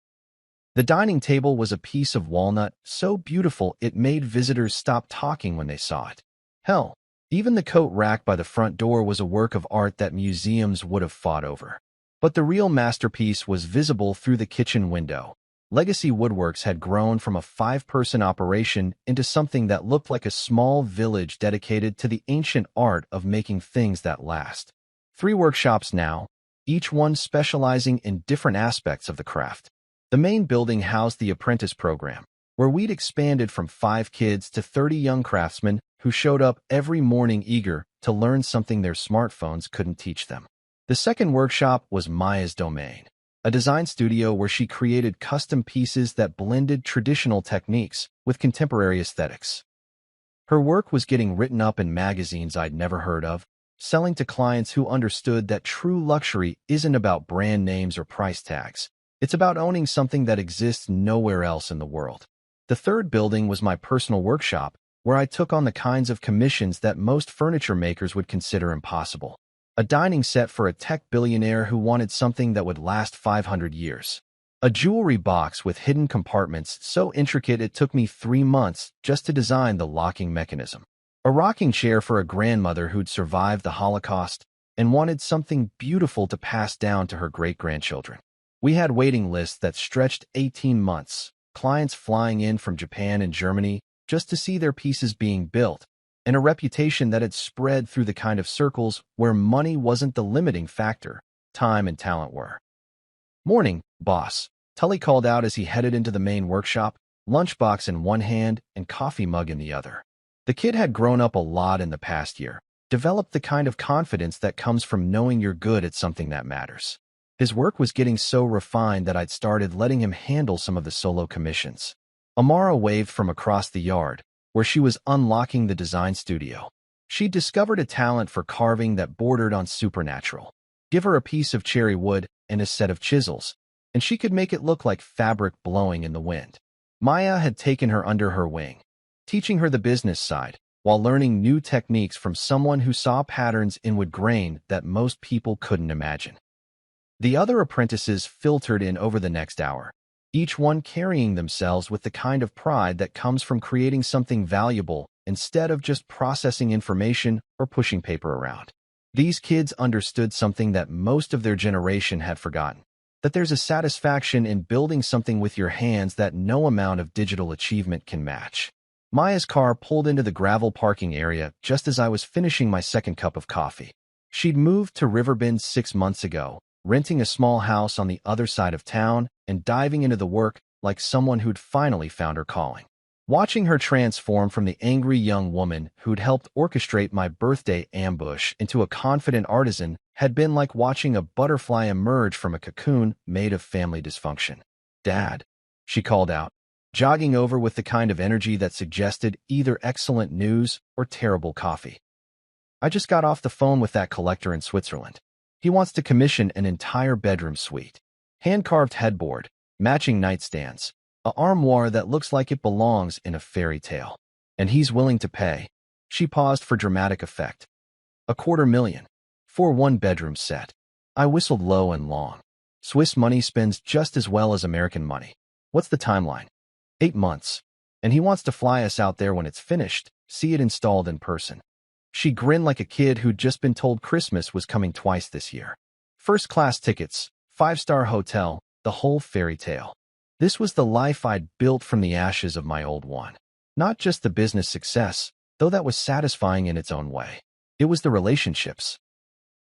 The dining table was a piece of walnut so beautiful it made visitors stop talking when they saw it. Hell, even the coat rack by the front door was a work of art that museums would have fought over. But the real masterpiece was visible through the kitchen window. Legacy Woodworks had grown from a 5-person operation into something that looked like a small village dedicated to the ancient art of making things that last. 3 workshops now, each one specializing in different aspects of the craft. The main building housed the apprentice program, where we'd expanded from 5 kids to 30 young craftsmen who showed up every morning eager to learn something their smartphones couldn't teach them. The second workshop was Maya's domain, a design studio where she created custom pieces that blended traditional techniques with contemporary aesthetics. Her work was getting written up in magazines I'd never heard of, selling to clients who understood that true luxury isn't about brand names or price tags. It's about owning something that exists nowhere else in the world. The third building was my personal workshop, where I took on the kinds of commissions that most furniture makers would consider impossible. A dining set for a tech billionaire who wanted something that would last 500 years. A jewelry box with hidden compartments so intricate it took me 3 months just to design the locking mechanism. A rocking chair for a grandmother who'd survived the Holocaust and wanted something beautiful to pass down to her great-grandchildren. We had waiting lists that stretched 18 months, clients flying in from Japan and Germany just to see their pieces being built, and a reputation that had spread through the kind of circles where money wasn't the limiting factor, time and talent were. "Morning, boss," Tully called out as he headed into the main workshop, lunchbox in one hand and coffee mug in the other. The kid had grown up a lot in the past year, developed the kind of confidence that comes from knowing you're good at something that matters. His work was getting so refined that I'd started letting him handle some of the solo commissions. Amara waved from across the yard, where she was unlocking the design studio. She'd discovered a talent for carving that bordered on supernatural. Give her a piece of cherry wood and a set of chisels, and she could make it look like fabric blowing in the wind. Maya had taken her under her wing, teaching her the business side, while learning new techniques from someone who saw patterns in wood grain that most people couldn't imagine. The other apprentices filtered in over the next hour, each one carrying themselves with the kind of pride that comes from creating something valuable instead of just processing information or pushing paper around. These kids understood something that most of their generation had forgotten, that there's a satisfaction in building something with your hands that no amount of digital achievement can match. Maya's car pulled into the gravel parking area just as I was finishing my second cup of coffee. She'd moved to Riverbend 6 months ago, renting a small house on the other side of town and diving into the work like someone who'd finally found her calling. Watching her transform from the angry young woman who'd helped orchestrate my birthday ambush into a confident artisan had been like watching a butterfly emerge from a cocoon made of family dysfunction. "Dad," she called out, jogging over with the kind of energy that suggested either excellent news or terrible coffee. "I just got off the phone with that collector in Switzerland. He wants to commission an entire bedroom suite. Hand-carved headboard, matching nightstands, an armoire that looks like it belongs in a fairy tale. And he's willing to pay." She paused for dramatic effect. "$250,000 for one bedroom set." I whistled low and long. Swiss money spends just as well as American money. "What's the timeline?" 8 months. And he wants to fly us out there when it's finished, see it installed in person." She grinned like a kid who'd just been told Christmas was coming twice this year. First-class tickets, 5-star hotel, the whole fairy tale. This was the life I'd built from the ashes of my old one. Not just the business success, though that was satisfying in its own way. It was the relationships.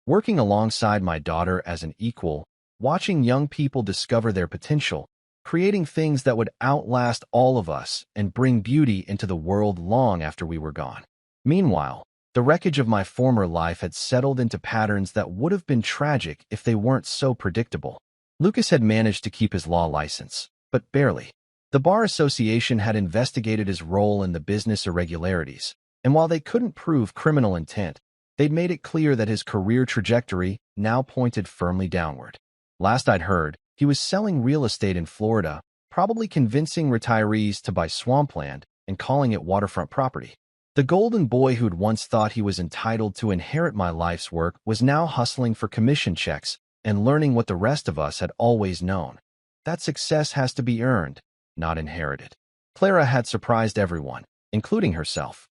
Working alongside my daughter as an equal, watching young people discover their potential, creating things that would outlast all of us and bring beauty into the world long after we were gone. Meanwhile, the wreckage of my former life had settled into patterns that would have been tragic if they weren't so predictable. Lucas had managed to keep his law license, but barely. The Bar Association had investigated his role in the business irregularities, and while they couldn't prove criminal intent, they'd made it clear that his career trajectory now pointed firmly downward. Last I'd heard, he was selling real estate in Florida, probably convincing retirees to buy swampland and calling it waterfront property. The golden boy who'd once thought he was entitled to inherit my life's work was now hustling for commission checks and learning what the rest of us had always known. That success has to be earned, not inherited. Clara had surprised everyone, including herself.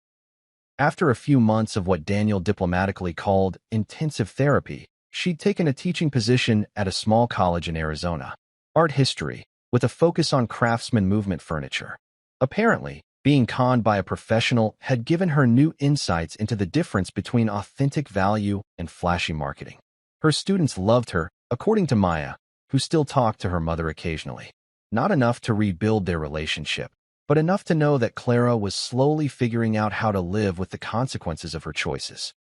After a few months of what Daniel diplomatically called intensive therapy, she'd taken a teaching position at a small college in Arizona, art history, with a focus on craftsman movement furniture. Apparently, being conned by a professional had given her new insights into the difference between authentic value and flashy marketing. Her students loved her, according to Maya, who still talked to her mother occasionally. Not enough to rebuild their relationship, but enough to know that Clara was slowly figuring out how to live with the consequences of her choices.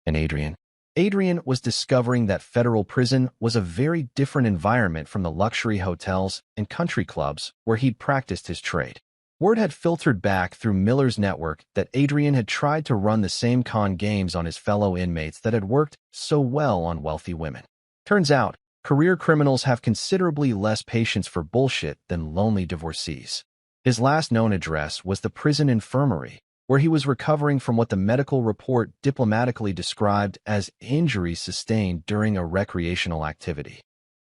And Adrian? Adrian was discovering that federal prison was a very different environment from the luxury hotels and country clubs where he'd practiced his trade. Word had filtered back through Miller's network that Adrian had tried to run the same con games on his fellow inmates that had worked so well on wealthy women. Turns out, career criminals have considerably less patience for bullshit than lonely divorcees. His last known address was the prison infirmary, where he was recovering from what the medical report diplomatically described as injuries sustained during a recreational activity.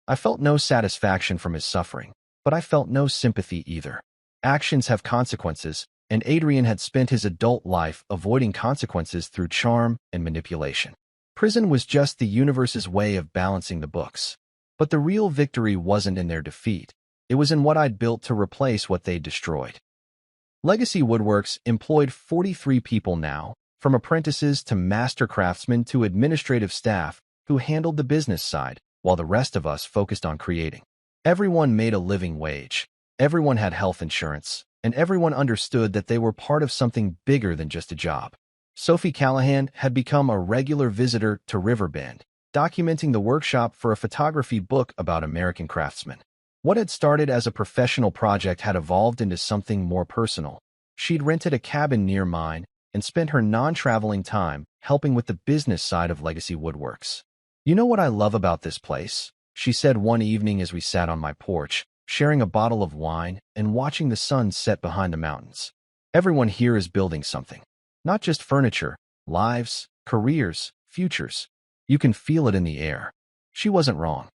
I felt no satisfaction from his suffering, but I felt no sympathy either. Actions have consequences, and Adrian had spent his adult life avoiding consequences through charm and manipulation. Prison was just the universe's way of balancing the books. But the real victory wasn't in their defeat. It was in what I'd built to replace what they'd destroyed. Legacy Woodworks employed 43 people now, from apprentices to master craftsmen to administrative staff, who handled the business side, while the rest of us focused on creating. Everyone made a living wage, everyone had health insurance, and everyone understood that they were part of something bigger than just a job. Sophie Callahan had become a regular visitor to Riverbend, documenting the workshop for a photography book about American craftsmen. What had started as a professional project had evolved into something more personal. She'd rented a cabin near mine and spent her non-traveling time helping with the business side of Legacy Woodworks. "You know what I love about this place?" she said one evening as we sat on my porch, sharing a bottle of wine and watching the sun set behind the mountains. "Everyone here is building something. Not just furniture, lives, careers, futures. You can feel it in the air." She wasn't wrong.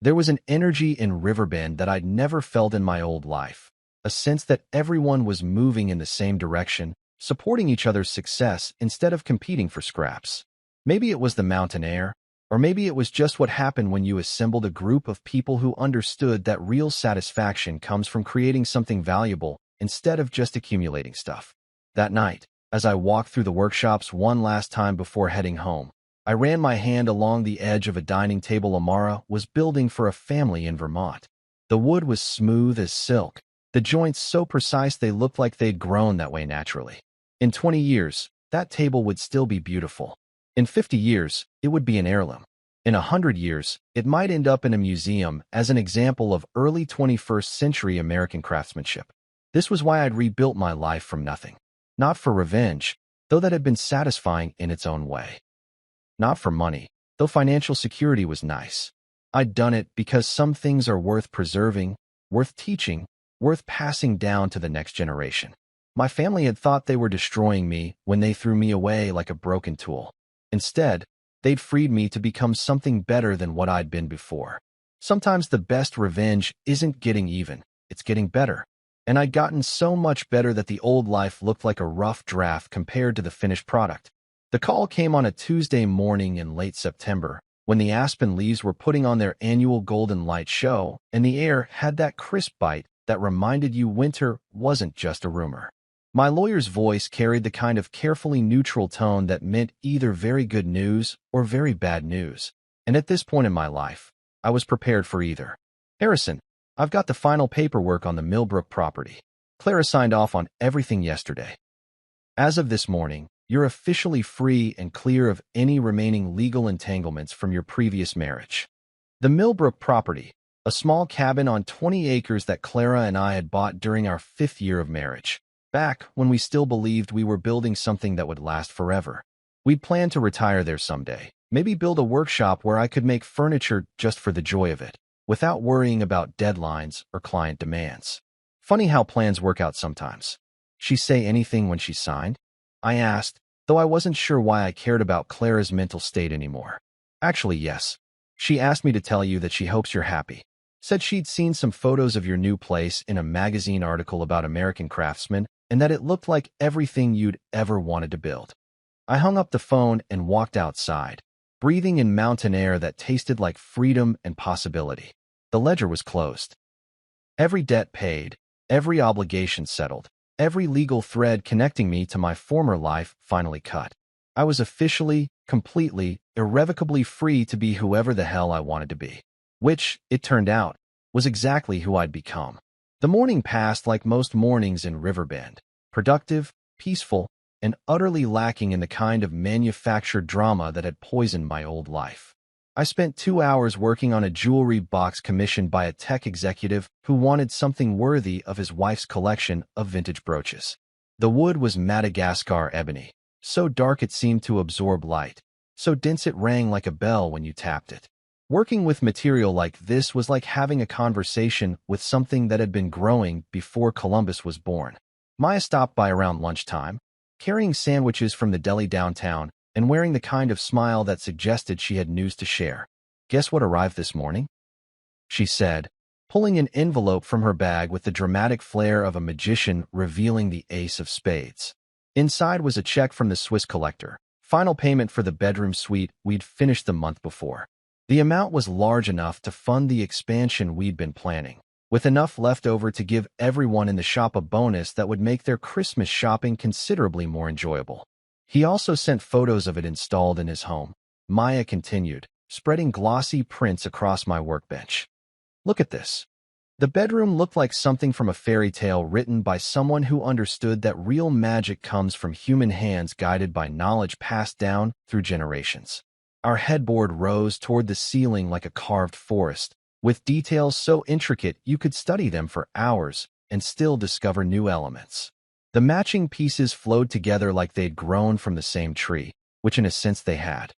There was an energy in Riverbend that I'd never felt in my old life, a sense that everyone was moving in the same direction, supporting each other's success instead of competing for scraps. Maybe it was the mountain air, or maybe it was just what happened when you assembled a group of people who understood that real satisfaction comes from creating something valuable instead of just accumulating stuff. That night, as I walked through the workshops one last time before heading home, I ran my hand along the edge of a dining table Amara was building for a family in Vermont. The wood was smooth as silk, the joints so precise they looked like they'd grown that way naturally. In 20 years, that table would still be beautiful. In 50 years, it would be an heirloom. In 100 years, it might end up in a museum as an example of early 21st century American craftsmanship. This was why I'd rebuilt my life from nothing. Not for revenge, though that had been satisfying in its own way. Not for money, though financial security was nice. I'd done it because some things are worth preserving, worth teaching, worth passing down to the next generation. My family had thought they were destroying me when they threw me away like a broken tool. Instead, they'd freed me to become something better than what I'd been before. Sometimes the best revenge isn't getting even, it's getting better. And I'd gotten so much better that the old life looked like a rough draft compared to the finished product. The call came on a Tuesday morning in late September, when the aspen leaves were putting on their annual Golden Light show, and the air had that crisp bite that reminded you winter wasn't just a rumor. My lawyer's voice carried the kind of carefully neutral tone that meant either very good news or very bad news, and at this point in my life, I was prepared for either. "Harrison, I've got the final paperwork on the Millbrook property. Clara signed off on everything yesterday. As of this morning, you're officially free and clear of any remaining legal entanglements from your previous marriage." The Millbrook property, a small cabin on 20 acres that Clara and I had bought during our 5th year of marriage, back when we still believed we were building something that would last forever. We'd planned to retire there someday, maybe build a workshop where I could make furniture just for the joy of it, without worrying about deadlines or client demands. Funny how plans work out sometimes. She say anything when she signed? I asked, though I wasn't sure why I cared about Clara's mental state anymore. Actually, yes. She asked me to tell you that she hopes you're happy. Said she'd seen some photos of your new place in a magazine article about American craftsmen and that it looked like everything you'd ever wanted to build. I hung up the phone and walked outside, breathing in mountain air that tasted like freedom and possibility. The ledger was closed. Every debt paid, every obligation settled, every legal thread connecting me to my former life finally cut. I was officially, completely, irrevocably free to be whoever the hell I wanted to be. Which, it turned out, was exactly who I'd become. The morning passed like most mornings in Riverbend, productive, peaceful, and utterly lacking in the kind of manufactured drama that had poisoned my old life. I spent 2 hours working on a jewelry box commissioned by a tech executive who wanted something worthy of his wife's collection of vintage brooches. The wood was Madagascar ebony, so dark it seemed to absorb light, so dense it rang like a bell when you tapped it. Working with material like this was like having a conversation with something that had been growing before Columbus was born. Maya stopped by around lunchtime, carrying sandwiches from the deli downtown and wearing the kind of smile that suggested she had news to share. "Guess what arrived this morning?" she said, pulling an envelope from her bag with the dramatic flair of a magician revealing the ace of spades. Inside was a check from the Swiss collector, final payment for the bedroom suite we'd finished the month before. The amount was large enough to fund the expansion we'd been planning, with enough left over to give everyone in the shop a bonus that would make their Christmas shopping considerably more enjoyable. He also sent photos of it installed in his home. Maya continued, spreading glossy prints across my workbench. "Look at this." The bedroom looked like something from a fairy tale written by someone who understood that real magic comes from human hands guided by knowledge passed down through generations. Our headboard rose toward the ceiling like a carved forest, with details so intricate you could study them for hours and still discover new elements. The matching pieces flowed together like they'd grown from the same tree, which in a sense they had.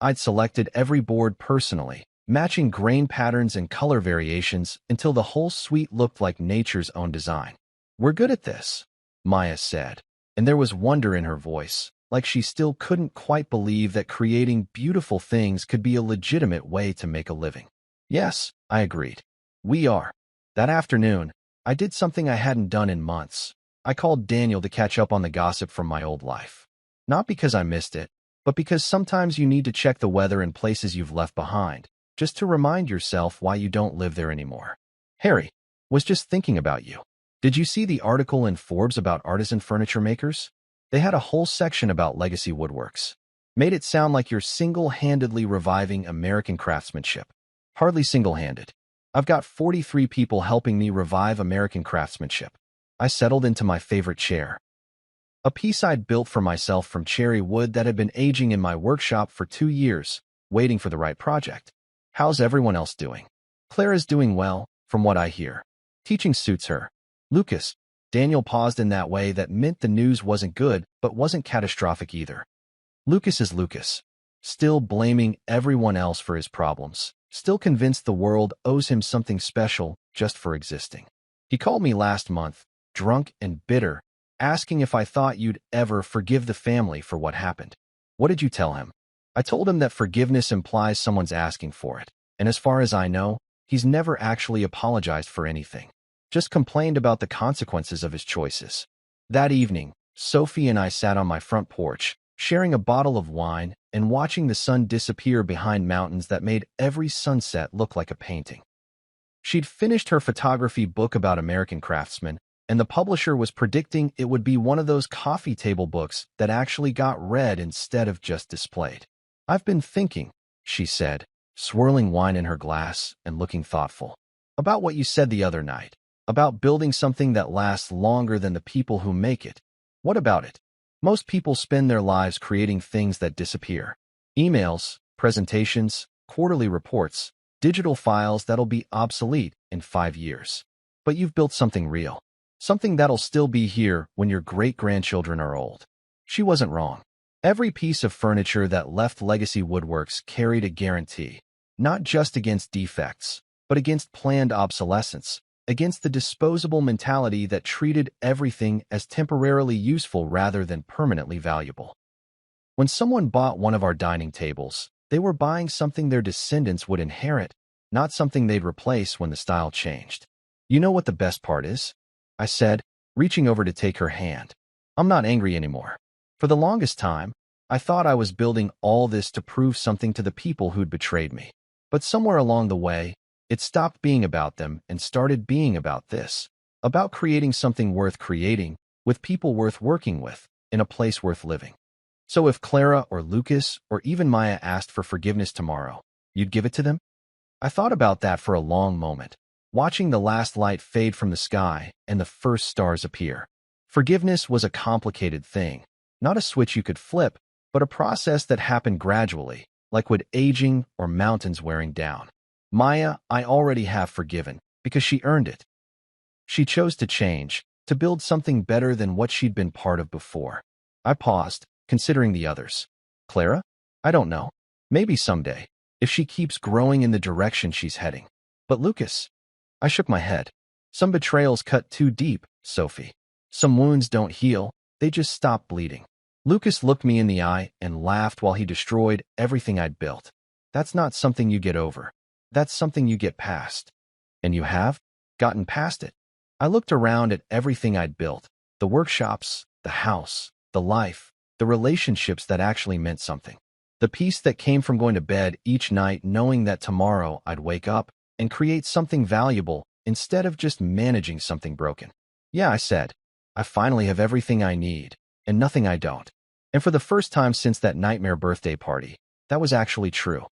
I'd selected every board personally, matching grain patterns and color variations until the whole suite looked like nature's own design. "We're good at this," Maya said, and there was wonder in her voice, like she still couldn't quite believe that creating beautiful things could be a legitimate way to make a living. "Yes," I agreed. "We are." That afternoon, I did something I hadn't done in months. I called Daniel to catch up on the gossip from my old life. Not because I missed it, but because sometimes you need to check the weather in places you've left behind, just to remind yourself why you don't live there anymore. "Harry, was just thinking about you. Did you see the article in Forbes about artisan furniture makers? They had a whole section about legacy woodworks. Made it sound like you're single-handedly reviving American craftsmanship. Hardly single-handed. I've got 43 people helping me revive American craftsmanship." I settled into my favorite chair. A piece I'd built for myself from cherry wood that had been aging in my workshop for 2 years, waiting for the right project. "How's everyone else doing?" "Clara's doing well, from what I hear. Teaching suits her." "Lucas." Daniel paused in that way that meant the news wasn't good, but wasn't catastrophic either. "Lucas is Lucas. Still blaming everyone else for his problems. Still convinced the world owes him something special just for existing. He called me last month, drunk and bitter, asking if I thought you'd ever forgive the family for what happened." "What did you tell him?" "I told him that forgiveness implies someone's asking for it, and as far as I know, he's never actually apologized for anything. Just complained about the consequences of his choices." That evening, Sophie and I sat on my front porch, sharing a bottle of wine and watching the sun disappear behind mountains that made every sunset look like a painting. She'd finished her photography book about American craftsmen, and the publisher was predicting it would be one of those coffee table books that actually got read instead of just displayed. "I've been thinking," she said, swirling wine in her glass and looking thoughtful, "about what you said the other night, about building something that lasts longer than the people who make it. What about it? Most people spend their lives creating things that disappear. Emails, presentations, quarterly reports, digital files that'll be obsolete in 5 years. But you've built something real. Something that'll still be here when your great-grandchildren are old." She wasn't wrong. Every piece of furniture that left Legacy Woodworks carried a guarantee, not just against defects, but against planned obsolescence, against the disposable mentality that treated everything as temporarily useful rather than permanently valuable. When someone bought one of our dining tables, they were buying something their descendants would inherit, not something they'd replace when the style changed. You know what the best part is? I said, reaching over to take her hand. I'm not angry anymore. For the longest time, I thought I was building all this to prove something to the people who'd betrayed me. But somewhere along the way, it stopped being about them and started being about this. About creating something worth creating, with people worth working with, in a place worth living. So if Clara or Lucas or even Maya asked for forgiveness tomorrow, you'd give it to them? I thought about that for a long moment, watching the last light fade from the sky and the first stars appear. Forgiveness was a complicated thing, not a switch you could flip, but a process that happened gradually, like wood aging or mountains wearing down. Maya, I already have forgiven, because she earned it. She chose to change, to build something better than what she'd been part of before. I paused, considering the others. Clara? I don't know. Maybe someday, if she keeps growing in the direction she's heading. But Lucas? I shook my head. Some betrayals cut too deep, Sophie. Some wounds don't heal, they just stop bleeding. Lucas looked me in the eye and laughed while he destroyed everything I'd built. That's not something you get over. That's something you get past. And you have? Gotten past it. I looked around at everything I'd built. The workshops, the house, the life, the relationships that actually meant something. The peace that came from going to bed each night knowing that tomorrow I'd wake up and create something valuable instead of just managing something broken. Yeah, I said, I finally have everything I need, and nothing I don't. And for the first time since that nightmare birthday party, that was actually true.